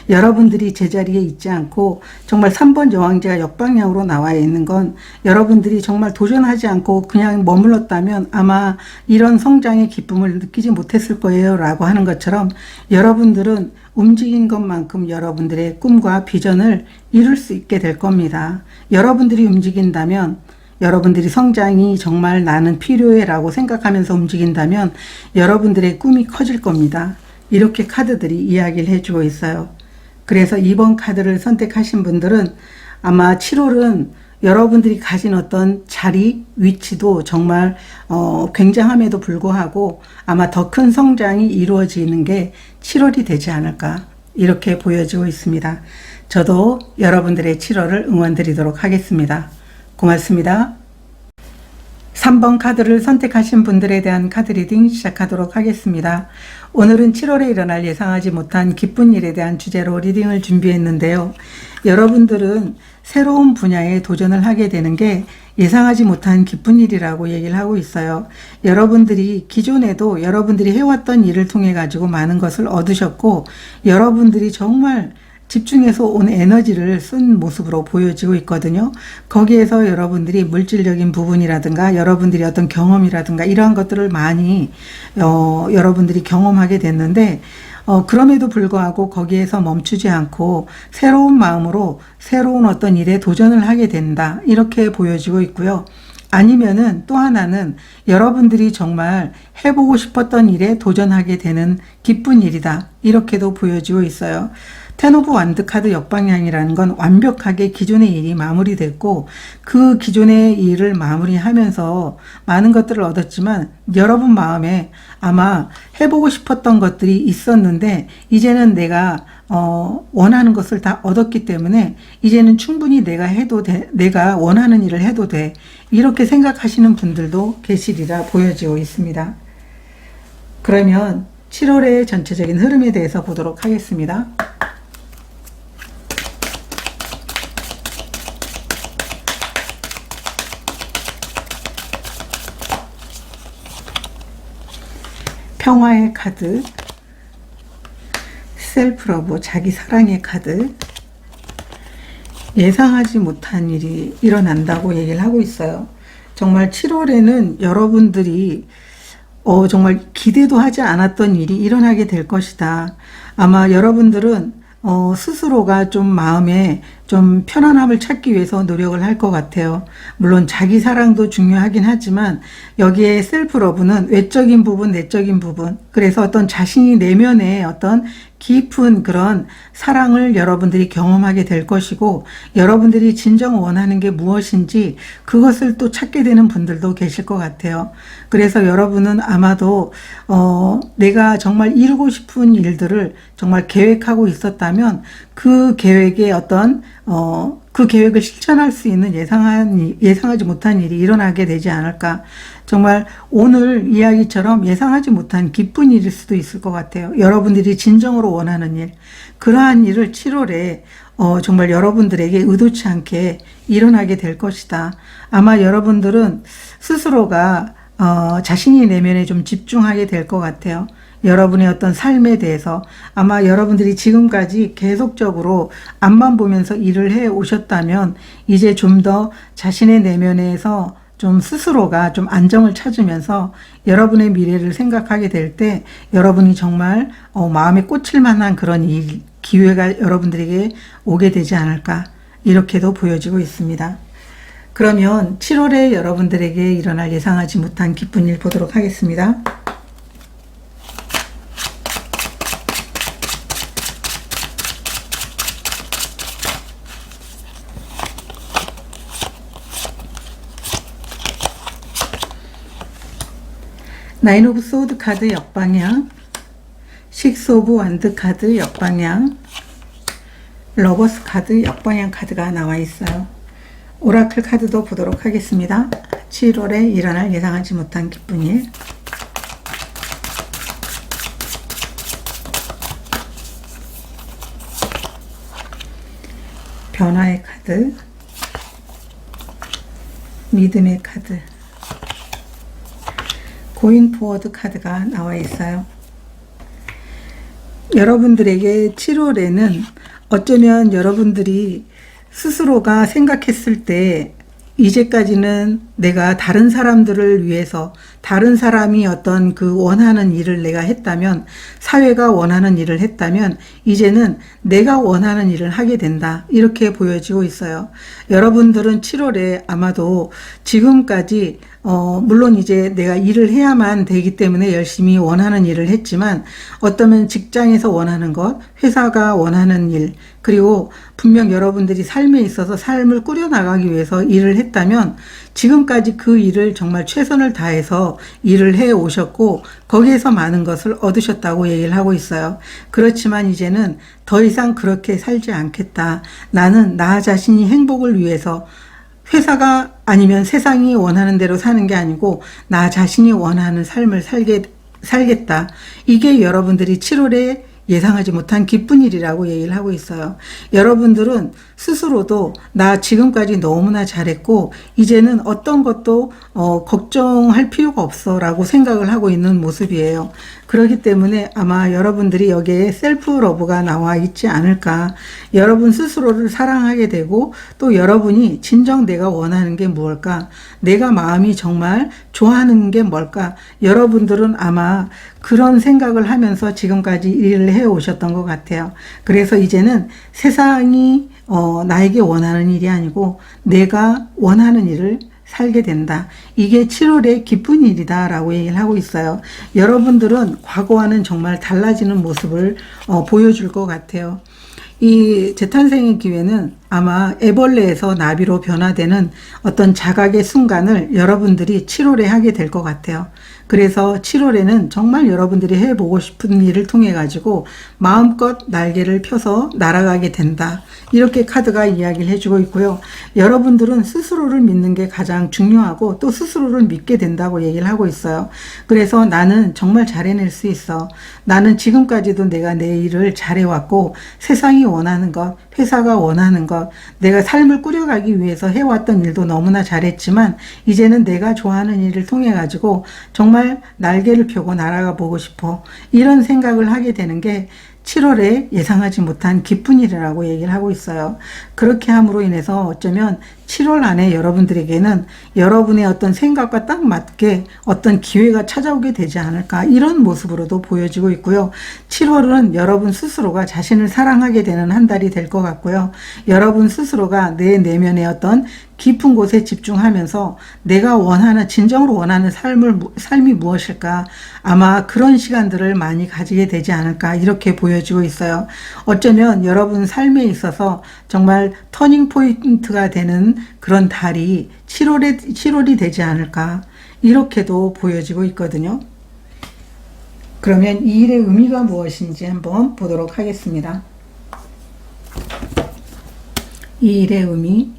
여러분들이 제자리에 있지 않고 정말 3번 여왕제가 역방향으로 나와 있는 건 여러분들이 정말 도전하지 않고 그냥 머물렀다면 아마 이런 성장의 기쁨을 느끼지 못했을 거예요 라고 하는 것처럼, 여러분들은 움직인 것만큼 여러분들의 꿈과 비전을 이룰 수 있게 될 겁니다. 여러분들이 움직인다면, 여러분들이 성장이 정말 나는 필요해 라고 생각하면서 움직인다면 여러분들의 꿈이 커질 겁니다. 이렇게 카드들이 이야기를 해주고 있어요. 그래서 2번 카드를 선택하신 분들은 아마 7월은 여러분들이 가진 어떤 자리, 위치도 정말 굉장함에도 불구하고 아마 더 큰 성장이 이루어지는 게 7월이 되지 않을까, 이렇게 보여지고 있습니다. 저도 여러분들의 7월을 응원드리도록 하겠습니다. 고맙습니다. 3번 카드를 선택하신 분들에 대한 카드 리딩 시작하도록 하겠습니다. 오늘은 7월에 일어날 예상하지 못한 기쁜 일에 대한 주제로 리딩을 준비했는데요. 여러분들은 새로운 분야에 도전을 하게 되는 게 예상하지 못한 기쁜 일이라고 얘기를 하고 있어요. 여러분들이 기존에도 여러분들이 해왔던 일을 통해 가지고 많은 것을 얻으셨고, 여러분들이 정말 집중해서 온 에너지를 쓴 모습으로 보여지고 있거든요. 거기에서 여러분들이 물질적인 부분이라든가 여러분들이 어떤 경험이라든가 이러한 것들을 많이 여러분들이 경험하게 됐는데, 그럼에도 불구하고 거기에서 멈추지 않고 새로운 마음으로 새로운 어떤 일에 도전을 하게 된다, 이렇게 보여지고 있고요. 아니면은 또 하나는 여러분들이 정말 해보고 싶었던 일에 도전하게 되는 기쁜 일이다, 이렇게도 보여지고 있어요. 텐 오브 완드 카드 역방향이라는 건 완벽하게 기존의 일이 마무리됐고 그 기존의 일을 마무리하면서 많은 것들을 얻었지만 여러분 마음에 아마 해보고 싶었던 것들이 있었는데 이제는 내가 원하는 것을 다 얻었기 때문에 이제는 충분히 내가 해도 돼, 내가 원하는 일을 해도 돼, 이렇게 생각하시는 분들도 계시리라 보여지고 있습니다. 그러면 7월의 전체적인 흐름에 대해서 보도록 하겠습니다. 평화의 카드, 셀프러브, 자기 사랑의 카드, 예상하지 못한 일이 일어난다고 얘기를 하고 있어요. 정말 7월에는 여러분들이 정말 기대도 하지 않았던 일이 일어나게 될 것이다. 아마 여러분들은 스스로가 좀 마음에 좀 편안함을 찾기 위해서 노력을 할 것 같아요. 물론 자기 사랑도 중요하긴 하지만 여기에 셀프 러브는 외적인 부분, 내적인 부분, 그래서 어떤 자신이 내면에 어떤 깊은 그런 사랑을 여러분들이 경험하게 될 것이고, 여러분들이 진정 원하는 게 무엇인지 그것을 또 찾게 되는 분들도 계실 것 같아요. 그래서 여러분은 아마도 내가 정말 이루고 싶은 일들을 정말 계획하고 있었다면 그 계획에 그 계획을 실천할 수 있는 예상하지 못한 일이 일어나게 되지 않을까. 정말 오늘 이야기처럼 예상하지 못한 기쁜 일일 수도 있을 것 같아요. 여러분들이 진정으로 원하는 일, 그러한 일을 7월에 정말 여러분들에게 의도치 않게 일어나게 될 것이다. 아마 여러분들은 스스로가 자신이 내면에 좀 집중하게 될 것 같아요. 여러분의 어떤 삶에 대해서 아마 여러분들이 지금까지 계속적으로 앞만 보면서 일을 해 오셨다면 이제 좀 더 자신의 내면에서 좀 스스로가 좀 안정을 찾으면서 여러분의 미래를 생각하게 될 때 여러분이 정말 마음에 꽂힐 만한 그런 기회가 여러분들에게 오게 되지 않을까, 이렇게도 보여지고 있습니다. 그러면 7월에 여러분들에게 일어날 예상하지 못한 기쁜 일 보도록 하겠습니다. 나인 오브 소드 카드 역방향, 식스 오브 완드 카드 역방향, 러버스 카드 역방향 카드가 나와 있어요. 오라클 카드도 보도록 하겠습니다. 7월에 일어날 예상하지 못한 기쁜 일. 변화의 카드, 믿음의 카드, 고잉 포워드 카드가 나와 있어요. 여러분들에게 7월에는 어쩌면 여러분들이 스스로가 생각했을 때 이제까지는 내가 다른 사람들을 위해서 다른 사람이 어떤 그 원하는 일을 내가 했다면, 사회가 원하는 일을 했다면 이제는 내가 원하는 일을 하게 된다, 이렇게 보여지고 있어요. 여러분들은 7월에 아마도 지금까지 물론 이제 내가 일을 해야만 되기 때문에 열심히 원하는 일을 했지만, 어쩌면 직장에서 원하는 것, 회사가 원하는 일, 그리고 분명 여러분들이 삶에 있어서 삶을 꾸려나가기 위해서 일을 했다면 지금까지 그 일을 정말 최선을 다해서 일을 해 오셨고 거기에서 많은 것을 얻으셨다고 얘기를 하고 있어요. 그렇지만 이제는 더 이상 그렇게 살지 않겠다. 나는 나 자신이 행복을 위해서 회사가 아니면 세상이 원하는 대로 사는 게 아니고 나 자신이 원하는 삶을 살겠다. 이게 여러분들이 7월에 예상하지 못한 기쁜 일이라고 얘기를 하고 있어요. 여러분들은 스스로도 나 지금까지 너무나 잘했고 이제는 어떤 것도 걱정할 필요가 없어 라고 생각을 하고 있는 모습이에요. 그렇기 때문에 아마 여러분들이 여기에 셀프 러브가 나와 있지 않을까. 여러분 스스로를 사랑하게 되고 또 여러분이 진정 내가 원하는 게 무엇일까, 내가 마음이 정말 좋아하는 게 뭘까, 여러분들은 아마 그런 생각을 하면서 지금까지 일을 해 오셨던 것 같아요. 그래서 이제는 세상이 나에게 원하는 일이 아니고 내가 원하는 일을 살게 된다. 이게 7월의 기쁜 일이다 라고 얘기를 하고 있어요. 여러분들은 과거와는 정말 달라지는 모습을 보여줄 것 같아요. 이 재탄생의 기회는 아마 애벌레에서 나비로 변화되는 어떤 자각의 순간을 여러분들이 7월에 하게 될 것 같아요. 그래서 7월에는 정말 여러분들이 해보고 싶은 일을 통해 가지고 마음껏 날개를 펴서 날아가게 된다. 이렇게 카드가 이야기를 해주고 있고요. 여러분들은 스스로를 믿는 게 가장 중요하고 또 스스로를 믿게 된다고 얘기를 하고 있어요. 그래서 나는 정말 잘해낼 수 있어. 나는 지금까지도 내가 내 일을 잘해왔고 세상이 원하는 것, 회사가 원하는 것, 내가 삶을 꾸려가기 위해서 해왔던 일도 너무나 잘했지만 이제는 내가 좋아하는 일을 통해 가지고 정말 날개를 펴고 날아가 보고 싶어. 이런 생각을 하게 되는 게 7월에 예상하지 못한 기쁜 일이라고 얘기를 하고 있어요. 그렇게 함으로 인해서 어쩌면 7월 안에 여러분들에게는 여러분의 어떤 생각과 딱 맞게 어떤 기회가 찾아오게 되지 않을까, 이런 모습으로도 보여지고 있고요. 7월은 여러분 스스로가 자신을 사랑하게 되는 한 달이 될 것 같고요. 여러분 스스로가 내 내면의 어떤 깊은 곳에 집중하면서 내가 원하는, 진정으로 원하는 삶이 무엇일까, 아마 그런 시간들을 많이 가지게 되지 않을까, 이렇게 보여지고 있어요. 어쩌면 여러분 삶에 있어서 정말 터닝 포인트가 되는 그런 달이 7월이 되지 않을까, 이렇게도 보여지고 있거든요. 그러면 이 일의 의미가 무엇인지 한번 보도록 하겠습니다. 이 일의 의미,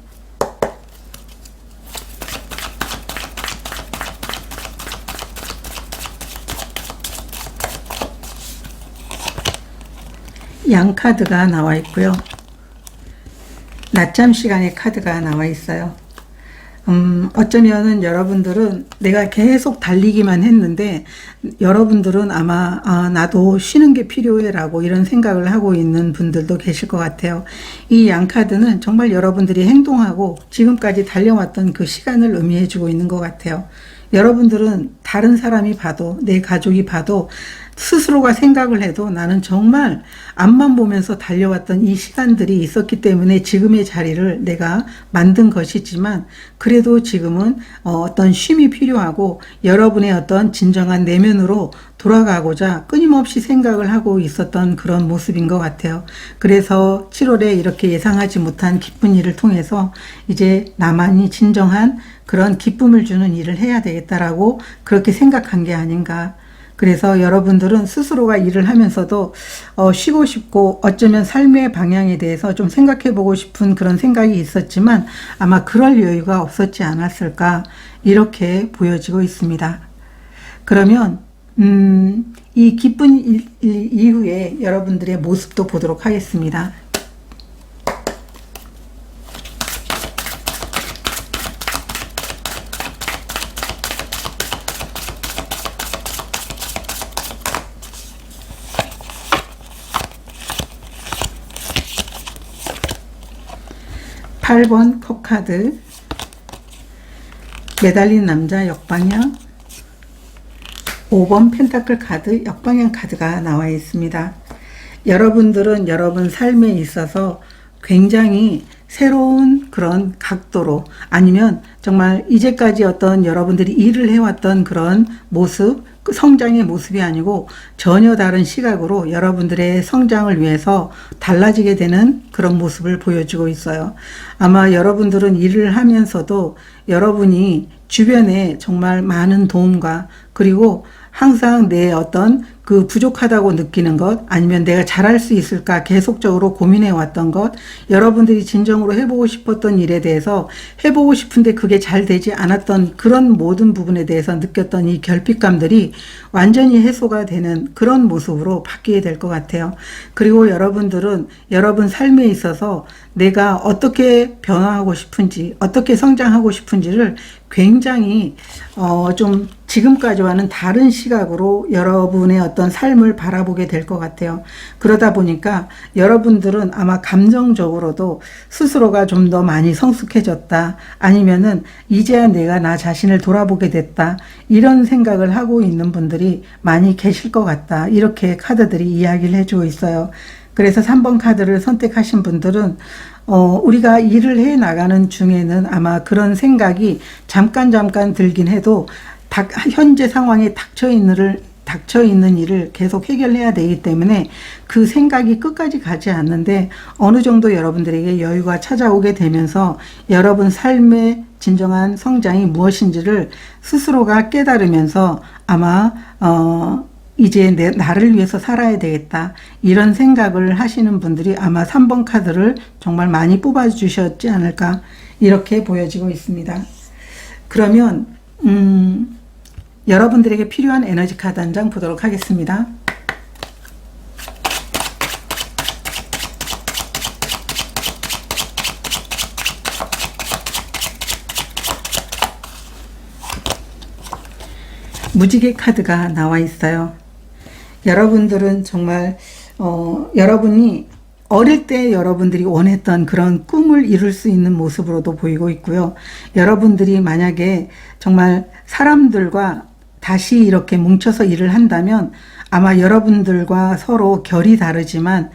양 카드가 나와 있고요. 낮잠 시간의 카드가 나와 있어요. 어쩌면은 여러분들은 내가 계속 달리기만 했는데 여러분들은 아마 나도 쉬는 게 필요해 라고 이런 생각을 하고 있는 분들도 계실 것 같아요. 이 양카드는 정말 여러분들이 행동하고 지금까지 달려왔던 그 시간을 의미해 주고 있는 것 같아요. 여러분들은 다른 사람이 봐도, 내 가족이 봐도, 스스로가 생각을 해도 나는 정말 앞만 보면서 달려왔던 이 시간들이 있었기 때문에 지금의 자리를 내가 만든 것이지만, 그래도 지금은 어떤 쉼이 필요하고 여러분의 어떤 진정한 내면으로 돌아가고자 끊임없이 생각을 하고 있었던 그런 모습인 것 같아요. 그래서 7월에 이렇게 예상하지 못한 기쁜 일을 통해서 이제 나만이 진정한 그런 기쁨을 주는 일을 해야 되겠다라고 그렇게 생각한 게 아닌가. 그래서 여러분들은 스스로가 일을 하면서도 쉬고 싶고 어쩌면 삶의 방향에 대해서 좀 생각해 보고 싶은 그런 생각이 있었지만 아마 그럴 여유가 없었지 않았을까, 이렇게 보여지고 있습니다. 그러면 이 기쁜 일 이후에 여러분들의 모습도 보도록 하겠습니다. 8번 컵카드, 매달린 남자 역방향, 5번 펜타클 카드 역방향 카드가 나와 있습니다. 여러분들은 여러분 삶에 있어서 굉장히 새로운 그런 각도로, 아니면 정말 이제까지 어떤 여러분들이 일을 해왔던 그런 모습, 그 성장의 모습이 아니고 전혀 다른 시각으로 여러분들의 성장을 위해서 달라지게 되는 그런 모습을 보여주고 있어요. 아마 여러분들은 일을 하면서도 여러분이 주변에 정말 많은 도움과, 그리고 항상 내 어떤 그 부족하다고 느끼는 것, 아니면 내가 잘할 수 있을까 계속적으로 고민해 왔던 것, 여러분들이 진정으로 해보고 싶었던 일에 대해서 해보고 싶은데 그게 잘 되지 않았던 그런 모든 부분에 대해서 느꼈던 이 결핍감들이 완전히 해소가 되는 그런 모습으로 바뀌게 될 것 같아요. 그리고 여러분들은 여러분 삶에 있어서 내가 어떻게 변화하고 싶은지, 어떻게 성장하고 싶은지를 굉장히 좀 지금까지와는 다른 시각으로 여러분의 어떤 삶을 바라보게 될 것 같아요. 그러다 보니까 여러분들은 아마 감정적으로도 스스로가 좀 더 많이 성숙해졌다, 아니면은 이제야 내가 나 자신을 돌아보게 됐다, 이런 생각을 하고 있는 분들이 많이 계실 것 같다, 이렇게 카드들이 이야기를 해주고 있어요. 그래서 3번 카드를 선택하신 분들은 우리가 일을 해 나가는 중에는 아마 그런 생각이 잠깐 들긴 해도 현재 상황에 닥쳐 있는 일을 계속 해결해야 되기 때문에 그 생각이 끝까지 가지 않는데 어느 정도 여러분들에게 여유가 찾아오게 되면서 여러분 삶의 진정한 성장이 무엇인지를 스스로가 깨달으면서 아마 이제 나를 위해서 살아야 되겠다, 이런 생각을 하시는 분들이 아마 3번 카드를 정말 많이 뽑아주셨지 않을까, 이렇게 보여지고 있습니다. 그러면 여러분들에게 필요한 에너지 카드 한 장 보도록 하겠습니다. 무지개 카드가 나와 있어요. 여러분들은 정말 여러분이 어릴 때 여러분들이 원했던 그런 꿈을 이룰 수 있는 모습으로도 보이고 있고요. 여러분들이 만약에 정말 사람들과 다시 이렇게 뭉쳐서 일을 한다면 아마 여러분들과 서로 결이 다르지만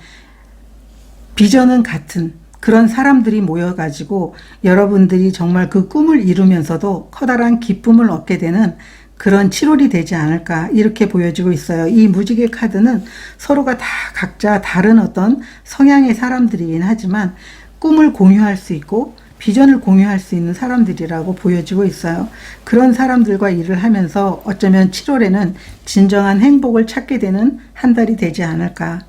비전은 같은 그런 사람들이 모여가지고 여러분들이 정말 그 꿈을 이루면서도 커다란 기쁨을 얻게 되는 그런 7월이 되지 않을까 이렇게 보여지고 있어요. 이 무지개 카드는 서로가 다 각자 다른 어떤 성향의 사람들이긴 하지만 꿈을 공유할 수 있고 비전을 공유할 수 있는 사람들이라고 보여지고 있어요. 그런 사람들과 일을 하면서 어쩌면 7월에는 진정한 행복을 찾게 되는 한 달이 되지 않을까.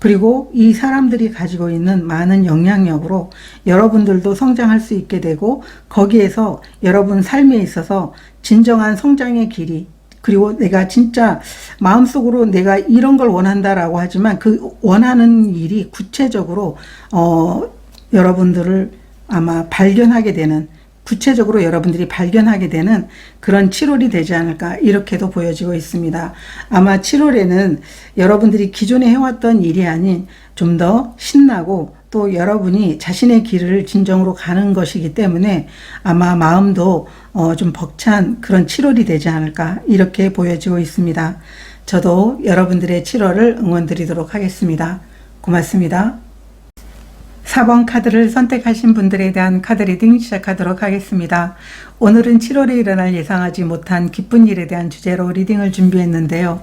그리고 이 사람들이 가지고 있는 많은 영향력으로 여러분들도 성장할 수 있게 되고 거기에서 여러분 삶에 있어서 진정한 성장의 길이 그리고 내가 진짜 마음속으로 내가 이런 걸 원한다라고 하지만 그 원하는 일이 구체적으로 여러분들을 아마 발견하게 되는 구체적으로 여러분들이 발견하게 되는 그런 7월이 되지 않을까 이렇게도 보여지고 있습니다. 아마 7월에는 여러분들이 기존에 해왔던 일이 아닌 좀 더 신나고 또 여러분이 자신의 길을 진정으로 가는 것이기 때문에 아마 마음도 좀 벅찬 그런 7월이 되지 않을까 이렇게 보여지고 있습니다. 저도 여러분들의 7월을 응원드리도록 하겠습니다. 고맙습니다. 4번 카드를 선택하신 분들에 대한 카드 리딩 시작하도록 하겠습니다. 오늘은 7월에 일어날 예상하지 못한 기쁜 일에 대한 주제로 리딩을 준비했는데요.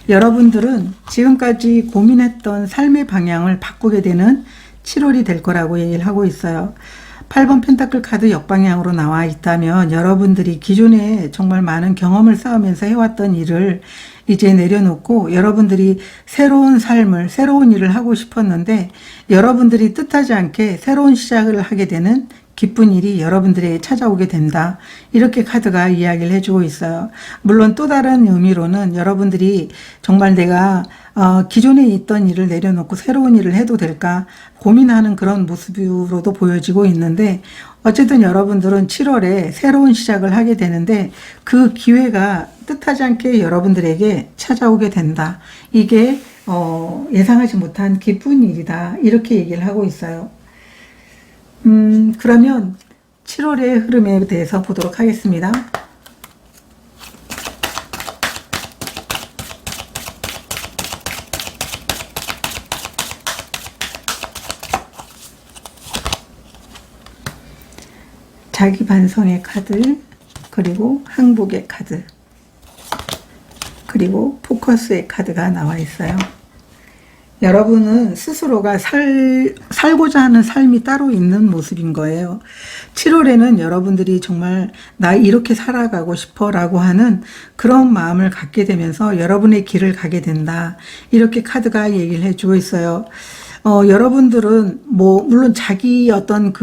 여러분들은 지금까지 고민했던 삶의 방향을 바꾸게 되는 7월이 될 거라고 얘기를 하고 있어요. 8번 펜타클 카드 역방향으로 나와 있다면 여러분들이 기존에 정말 많은 경험을 쌓으면서 해왔던 일을 이제 내려놓고 여러분들이 새로운 삶을, 새로운 일을 하고 싶었는데 여러분들이 뜻하지 않게 새로운 시작을 하게 되는 기쁜 일이 여러분들에게 찾아오게 된다. 이렇게 카드가 이야기를 해주고 있어요. 물론 또 다른 의미로는 여러분들이 정말 내가 기존에 있던 일을 내려놓고 새로운 일을 해도 될까 고민하는 그런 모습으로도 보여지고 있는데 어쨌든 여러분들은 7월에 새로운 시작을 하게 되는데 그 기회가 뜻하지 않게 여러분들에게 찾아오게 된다. 이게 예상하지 못한 기쁜 일이다. 이렇게 얘기를 하고 있어요. 그러면 7월의 흐름에 대해서 보도록 하겠습니다. 자기 반성의 카드, 그리고 항복의 카드, 그리고 포커스의 카드가 나와 있어요. 여러분은 스스로가 살고자 하는 삶이 따로 있는 모습인 거예요. 7월에는 여러분들이 정말 나 이렇게 살아가고 싶어 라고 하는 그런 마음을 갖게 되면서 여러분의 길을 가게 된다. 이렇게 카드가 얘기를 해주고 있어요. 여러분들은 물론 자기 어떤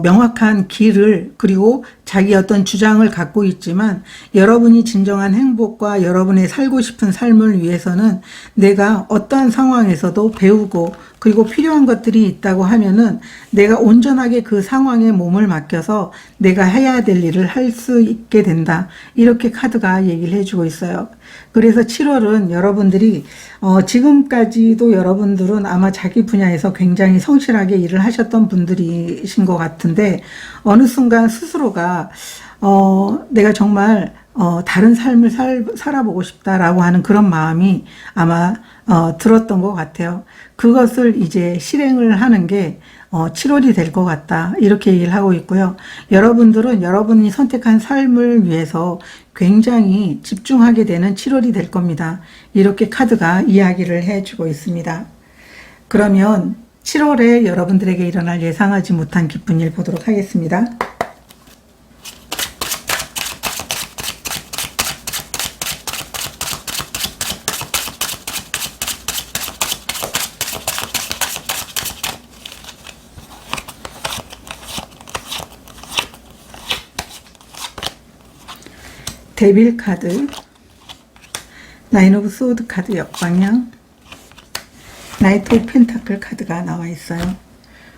명확한 길을 그리고 자기 어떤 주장을 갖고 있지만 여러분이 진정한 행복과 여러분의 살고 싶은 삶을 위해서는 내가 어떠한 상황에서도 배우고 그리고 필요한 것들이 있다고 하면은 내가 온전하게 그 상황에 몸을 맡겨서 내가 해야 될 일을 할 수 있게 된다. 이렇게 카드가 얘기를 해주고 있어요. 그래서 7월은 여러분들이 지금까지도 여러분들은 아마 자기 분야에서 굉장히 성실하게 일을 하셨던 분들이신 것 같은데 어느 순간 스스로가 내가 정말 다른 삶을 살아보고 싶다라고 하는 그런 마음이 아마 들었던 것 같아요. 그것을 이제 실행을 하는 게 7월이 될 것 같다. 이렇게 얘기를 하고 있고요. 여러분들은 여러분이 선택한 삶을 위해서 굉장히 집중하게 되는 7월이 될 겁니다. 이렇게 카드가 이야기를 해주고 있습니다. 그러면 7월에 여러분들에게 일어날 예상하지 못한 기쁜 일 보도록 하겠습니다. 데빌 카드, 나인 오브 소드 카드 역방향, 나이트 오브 펜타클 카드가 나와 있어요.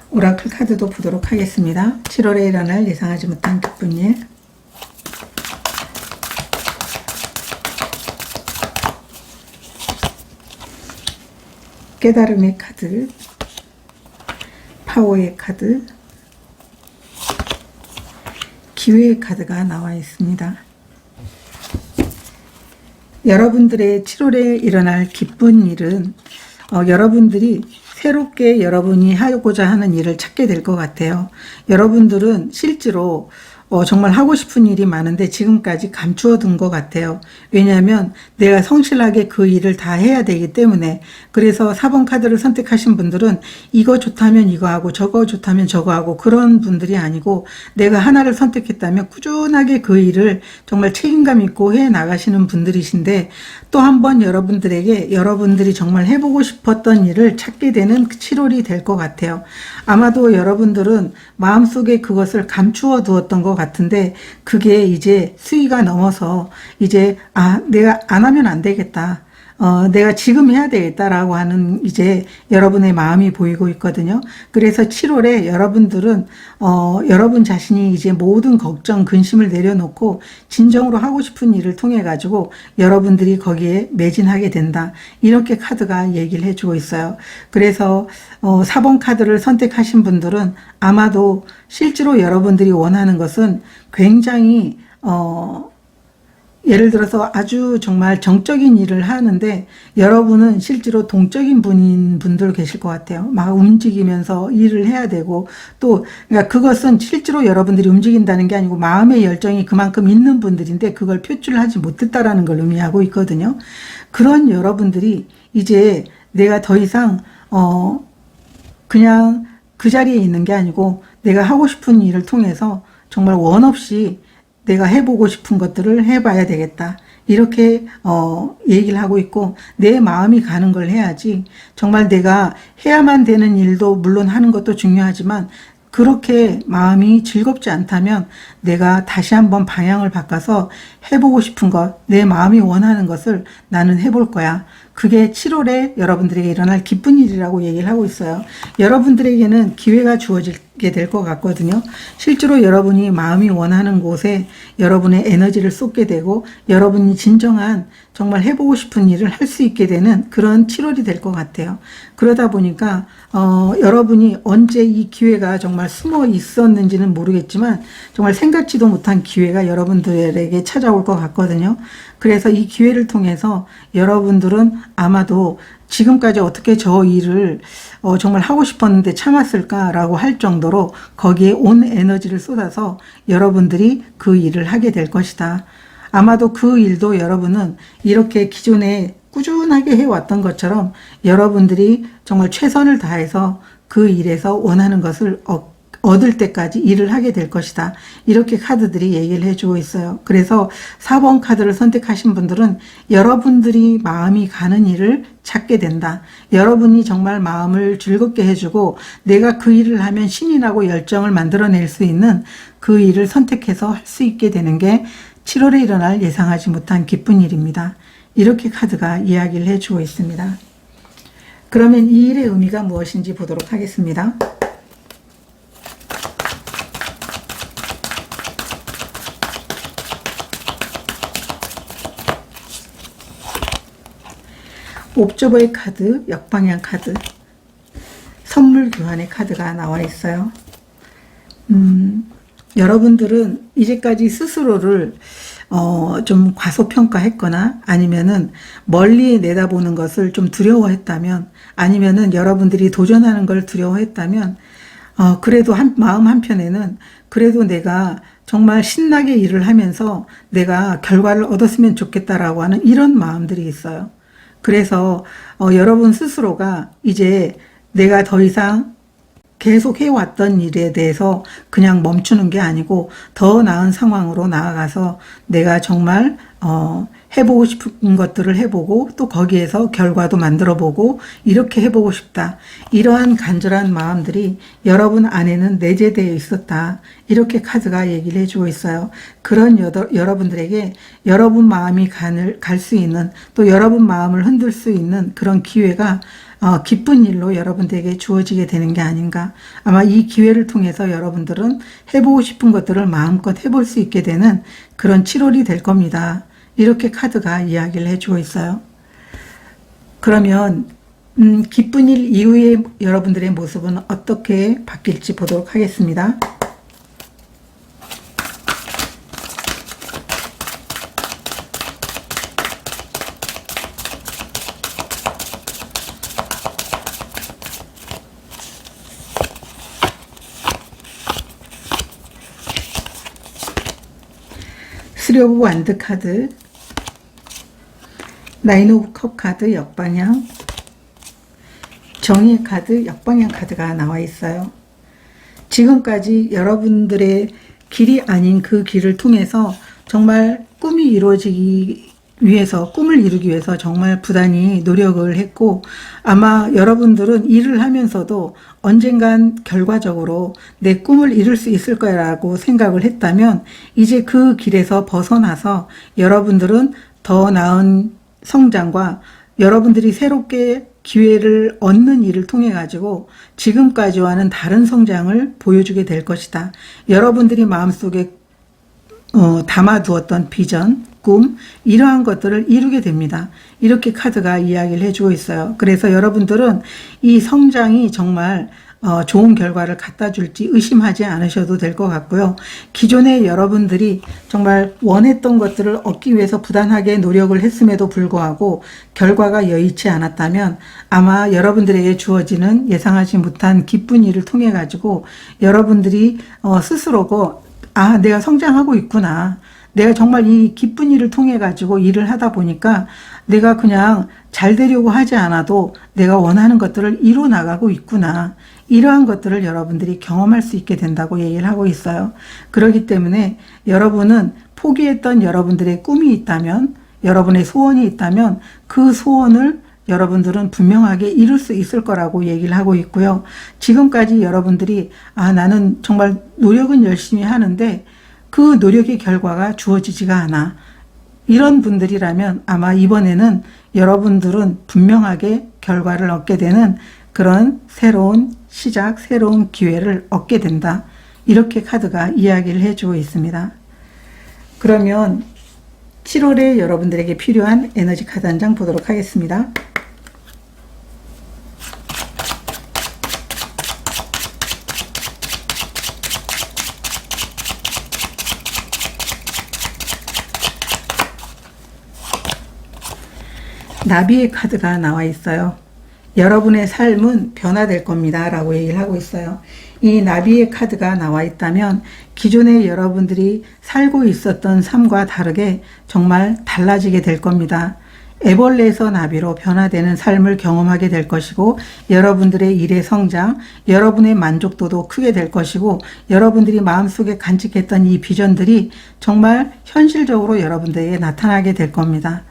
오라클 카드도 보도록 하겠습니다. 7월에 일어날 예상하지 못한 기쁜 일. 깨달음의 카드, 파워의 카드, 기회의 카드가 나와 있습니다. 여러분들의 7월에 일어날 기쁜 일은 여러분들이 새롭게 여러분이 하고자 하는 일을 찾게 될 것 같아요. 여러분들은 실제로 정말 하고 싶은 일이 많은데 지금까지 감추어 둔 것 같아요. 왜냐하면 내가 성실하게 그 일을 다 해야 되기 때문에. 그래서 4번 카드를 선택하신 분들은 이거 좋다면 이거 하고 저거 좋다면 저거 하고 그런 분들이 아니고, 내가 하나를 선택했다면 꾸준하게 그 일을 정말 책임감 있고 해 나가시는 분들이신데, 또 한 번 여러분들에게 여러분들이 정말 해보고 싶었던 일을 찾게 되는 7월이 될 것 같아요. 아마도 여러분들은 마음속에 그것을 감추어 두었던 것 같은데, 그게 이제 수위가 넘어서 이제 내가 안 하면 안 되겠다, 내가 지금 해야 되겠다라고 하는 이제 여러분의 마음이 보이고 있거든요. 그래서 7월에 여러분들은 여러분 자신이 이제 모든 걱정, 근심을 내려놓고 진정으로 하고 싶은 일을 통해 가지고 여러분들이 거기에 매진하게 된다, 이렇게 카드가 얘기를 해주고 있어요. 그래서 4번 카드를 선택하신 분들은 아마도 실제로 여러분들이 원하는 것은 굉장히 예를 들어서 아주 정말 정적인 일을 하는데, 여러분은 실제로 동적인 분들 계실 것 같아요. 막 움직이면서 일을 해야 되고, 또 그러니까 그것은 실제로 여러분들이 움직인다는 게 아니고 마음의 열정이 그만큼 있는 분들인데 그걸 표출하지 못했다라는 걸 의미하고 있거든요. 그런 여러분들이 이제 내가 더 이상 그냥 그 자리에 있는 게 아니고 내가 하고 싶은 일을 통해서 정말 원 없이 내가 해보고 싶은 것들을 해봐야 되겠다, 이렇게 얘기를 하고 있고, 내 마음이 가는 걸 해야지, 정말 내가 해야만 되는 일도 물론 하는 것도 중요하지만 그렇게 마음이 즐겁지 않다면 내가 다시 한번 방향을 바꿔서 해보고 싶은 것, 내 마음이 원하는 것을 나는 해볼 거야. 그게 7월에 여러분들에게 일어날 기쁜 일이라고 얘기를 하고 있어요. 여러분들에게는 기회가 주어지게 될 것 같거든요. 실제로 여러분이 마음이 원하는 곳에 여러분의 에너지를 쏟게 되고 여러분이 진정한 정말 해보고 싶은 일을 할 수 있게 되는 그런 7월이 될 것 같아요. 그러다 보니까 여러분이 언제 이 기회가 정말 숨어 있었는지는 모르겠지만 정말 생각지도 못한 기회가 여러분들에게 찾아올 것 같거든요. 그래서 이 기회를 통해서 여러분들은 아마도 지금까지 어떻게 저 일을 정말 하고 싶었는데 참았을까라고 할 정도로 거기에 온 에너지를 쏟아서 여러분들이 그 일을 하게 될 것이다. 아마도 그 일도 여러분은 이렇게 기존에 꾸준하게 해왔던 것처럼 여러분들이 정말 최선을 다해서 그 일에서 원하는 것을 얻을 때까지 일을 하게 될 것이다, 이렇게 카드들이 얘기를 해주고 있어요. 그래서 4번 카드를 선택하신 분들은 여러분들이 마음이 가는 일을 찾게 된다, 여러분이 정말 마음을 즐겁게 해주고 내가 그 일을 하면 신이 나고 열정을 만들어낼 수 있는 그 일을 선택해서 할 수 있게 되는 게 7월에 일어날 예상하지 못한 기쁜 일입니다. 이렇게 카드가 이야기를 해주고 있습니다. 그러면 이 일의 의미가 무엇인지 보도록 하겠습니다. 옵저버의 카드, 역방향 카드, 선물 교환의 카드가 나와 있어요. 여러분들은 이제까지 스스로를 좀 과소평가했거나 아니면은 멀리 내다보는 것을 좀 두려워했다면, 아니면은 여러분들이 도전하는 걸 두려워했다면, 그래도 마음 한편에는 그래도 내가 정말 신나게 일을 하면서 내가 결과를 얻었으면 좋겠다라고 하는 이런 마음들이 있어요. 그래서 여러분 스스로가 이제 내가 더 이상 계속 해왔던 일에 대해서 그냥 멈추는 게 아니고 더 나은 상황으로 나아가서 내가 정말 해보고 싶은 것들을 해보고 또 거기에서 결과도 만들어보고 이렇게 해보고 싶다, 이러한 간절한 마음들이 여러분 안에는 내재되어 있었다, 이렇게 카드가 얘기를 해주고 있어요. 그런 여러분들에게 여러분 마음이 갈 수 있는, 또 여러분 마음을 흔들 수 있는 그런 기회가 기쁜 일로 여러분들에게 주어지게 되는 게 아닌가. 아마 이 기회를 통해서 여러분들은 해보고 싶은 것들을 마음껏 해볼 수 있게 되는 그런 7월이 될 겁니다. 이렇게 카드가 이야기를 해주고 있어요. 그러면 기쁜 일 이후에 여러분들의 모습은 어떻게 바뀔지 보도록 하겠습니다. 쓰리 오브 완드 카드, 나인 오브 컵 카드 역방향, 정의의 카드 역방향 카드가 나와 있어요. 지금까지 여러분들의 길이 아닌 그 길을 통해서 정말 꿈이 이루어지기 위해서, 꿈을 이루기 위해서 정말 부단히 노력을 했고, 아마 여러분들은 일을 하면서도 언젠간 결과적으로 내 꿈을 이룰 수 있을 거라고 생각을 했다면, 이제 그 길에서 벗어나서 여러분들은 더 나은 성장과 여러분들이 새롭게 기회를 얻는 일을 통해 가지고 지금까지와는 다른 성장을 보여주게 될 것이다. 여러분들이 마음속에 담아두었던 비전, 꿈, 이러한 것들을 이루게 됩니다. 이렇게 카드가 이야기를 해주고 있어요. 그래서 여러분들은 이 성장이 정말 좋은 결과를 갖다 줄지 의심하지 않으셔도 될 것 같고요. 기존에 여러분들이 정말 원했던 것들을 얻기 위해서 부단하게 노력을 했음에도 불구하고 결과가 여의치 않았다면 아마 여러분들에게 주어지는 예상하지 못한 기쁜 일을 통해 가지고 여러분들이 스스로고 내가 성장하고 있구나. 내가 정말 이 기쁜 일을 통해 가지고 일을 하다 보니까 내가 그냥 잘 되려고 하지 않아도 내가 원하는 것들을 이뤄 나가고 있구나. 이러한 것들을 여러분들이 경험할 수 있게 된다고 얘기를 하고 있어요. 그렇기 때문에 여러분은 포기했던 여러분들의 꿈이 있다면, 여러분의 소원이 있다면 그 소원을 여러분들은 분명하게 이룰 수 있을 거라고 얘기를 하고 있고요. 지금까지 여러분들이 나는 정말 노력은 열심히 하는데 그 노력의 결과가 주어지지가 않아. 이런 분들이라면 아마 이번에는 여러분들은 분명하게 결과를 얻게 되는 그런 새로운 시작, 새로운 기회를 얻게 된다. 이렇게 카드가 이야기를 해주고 있습니다. 그러면 7월에 여러분들에게 필요한 에너지 카드 한 장 보도록 하겠습니다. 나비의 카드가 나와 있어요. 여러분의 삶은 변화될 겁니다 라고 얘기를 하고 있어요. 이 나비의 카드가 나와 있다면 기존에 여러분들이 살고 있었던 삶과 다르게 정말 달라지게 될 겁니다. 애벌레에서 나비로 변화되는 삶을 경험하게 될 것이고, 여러분들의 일의 성장, 여러분의 만족도도 크게 될 것이고, 여러분들이 마음속에 간직했던 이 비전들이 정말 현실적으로 여러분들에게 나타나게 될 겁니다.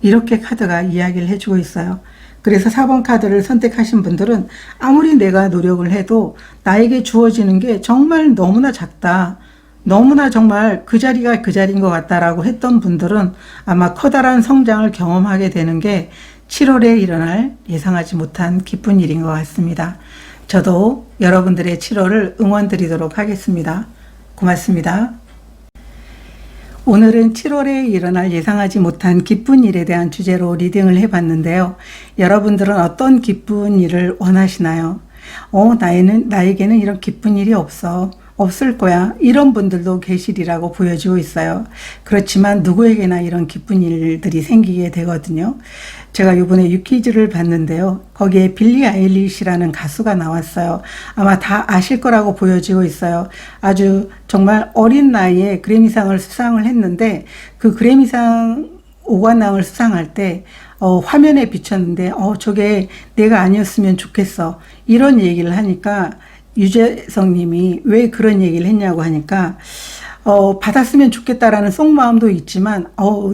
이렇게 카드가 이야기를 해주고 있어요. 그래서 4번 카드를 선택하신 분들은 아무리 내가 노력을 해도 나에게 주어지는 게 정말 너무나 작다. 너무나 정말 그 자리가 그 자리인 것 같다라고 했던 분들은 아마 커다란 성장을 경험하게 되는 게 7월에 일어날 예상하지 못한 기쁜 일인 것 같습니다. 저도 여러분들의 7월을 응원 드리도록 하겠습니다. 고맙습니다. 오늘은 7월에 일어날 예상하지 못한 기쁜 일에 대한 주제로 리딩을 해봤는데요. 여러분들은 어떤 기쁜 일을 원하시나요? 나에게는 이런 기쁜 일이 없을 거야. 이런 분들도 계시리라고 보여지고 있어요. 그렇지만 누구에게나 이런 기쁜 일들이 생기게 되거든요. 제가 이번에 유퀴즈를 봤는데요. 거기에 빌리 아일리시라는 가수가 나왔어요. 아마 다 아실 거라고 보여지고 있어요. 아주 정말 어린 나이에 그래미상을 수상을 했는데 그 그래미상 5관왕을 수상할 때 화면에 비쳤는데 저게 내가 아니었으면 좋겠어. 이런 얘기를 하니까 유재석 님이 왜 그런 얘기를 했냐고 하니까 받았으면 좋겠다라는 속마음도 있지만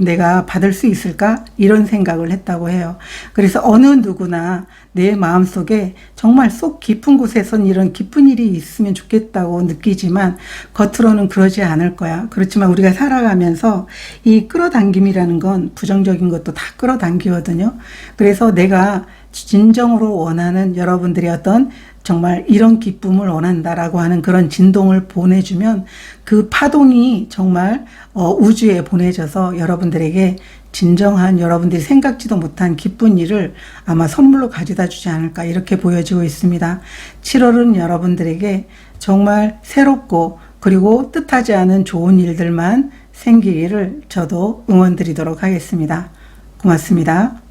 내가 받을 수 있을까? 이런 생각을 했다고 해요. 그래서 어느 누구나 내 마음속에 정말 속 깊은 곳에선 이런 기쁜 일이 있으면 좋겠다고 느끼지만 겉으로는 그러지 않을 거야. 그렇지만 우리가 살아가면서 이 끌어당김이라는 건 부정적인 것도 다 끌어당기거든요. 그래서 내가 진정으로 원하는 여러분들의 어떤 정말 이런 기쁨을 원한다라고 하는 그런 진동을 보내주면 그 파동이 정말 우주에 보내져서 여러분들에게 진정한 여러분들이 생각지도 못한 기쁜 일을 아마 선물로 가져다 주지 않을까 이렇게 보여지고 있습니다. 7월은 여러분들에게 정말 새롭고 그리고 뜻하지 않은 좋은 일들만 생기기를 저도 응원드리도록 하겠습니다. 고맙습니다.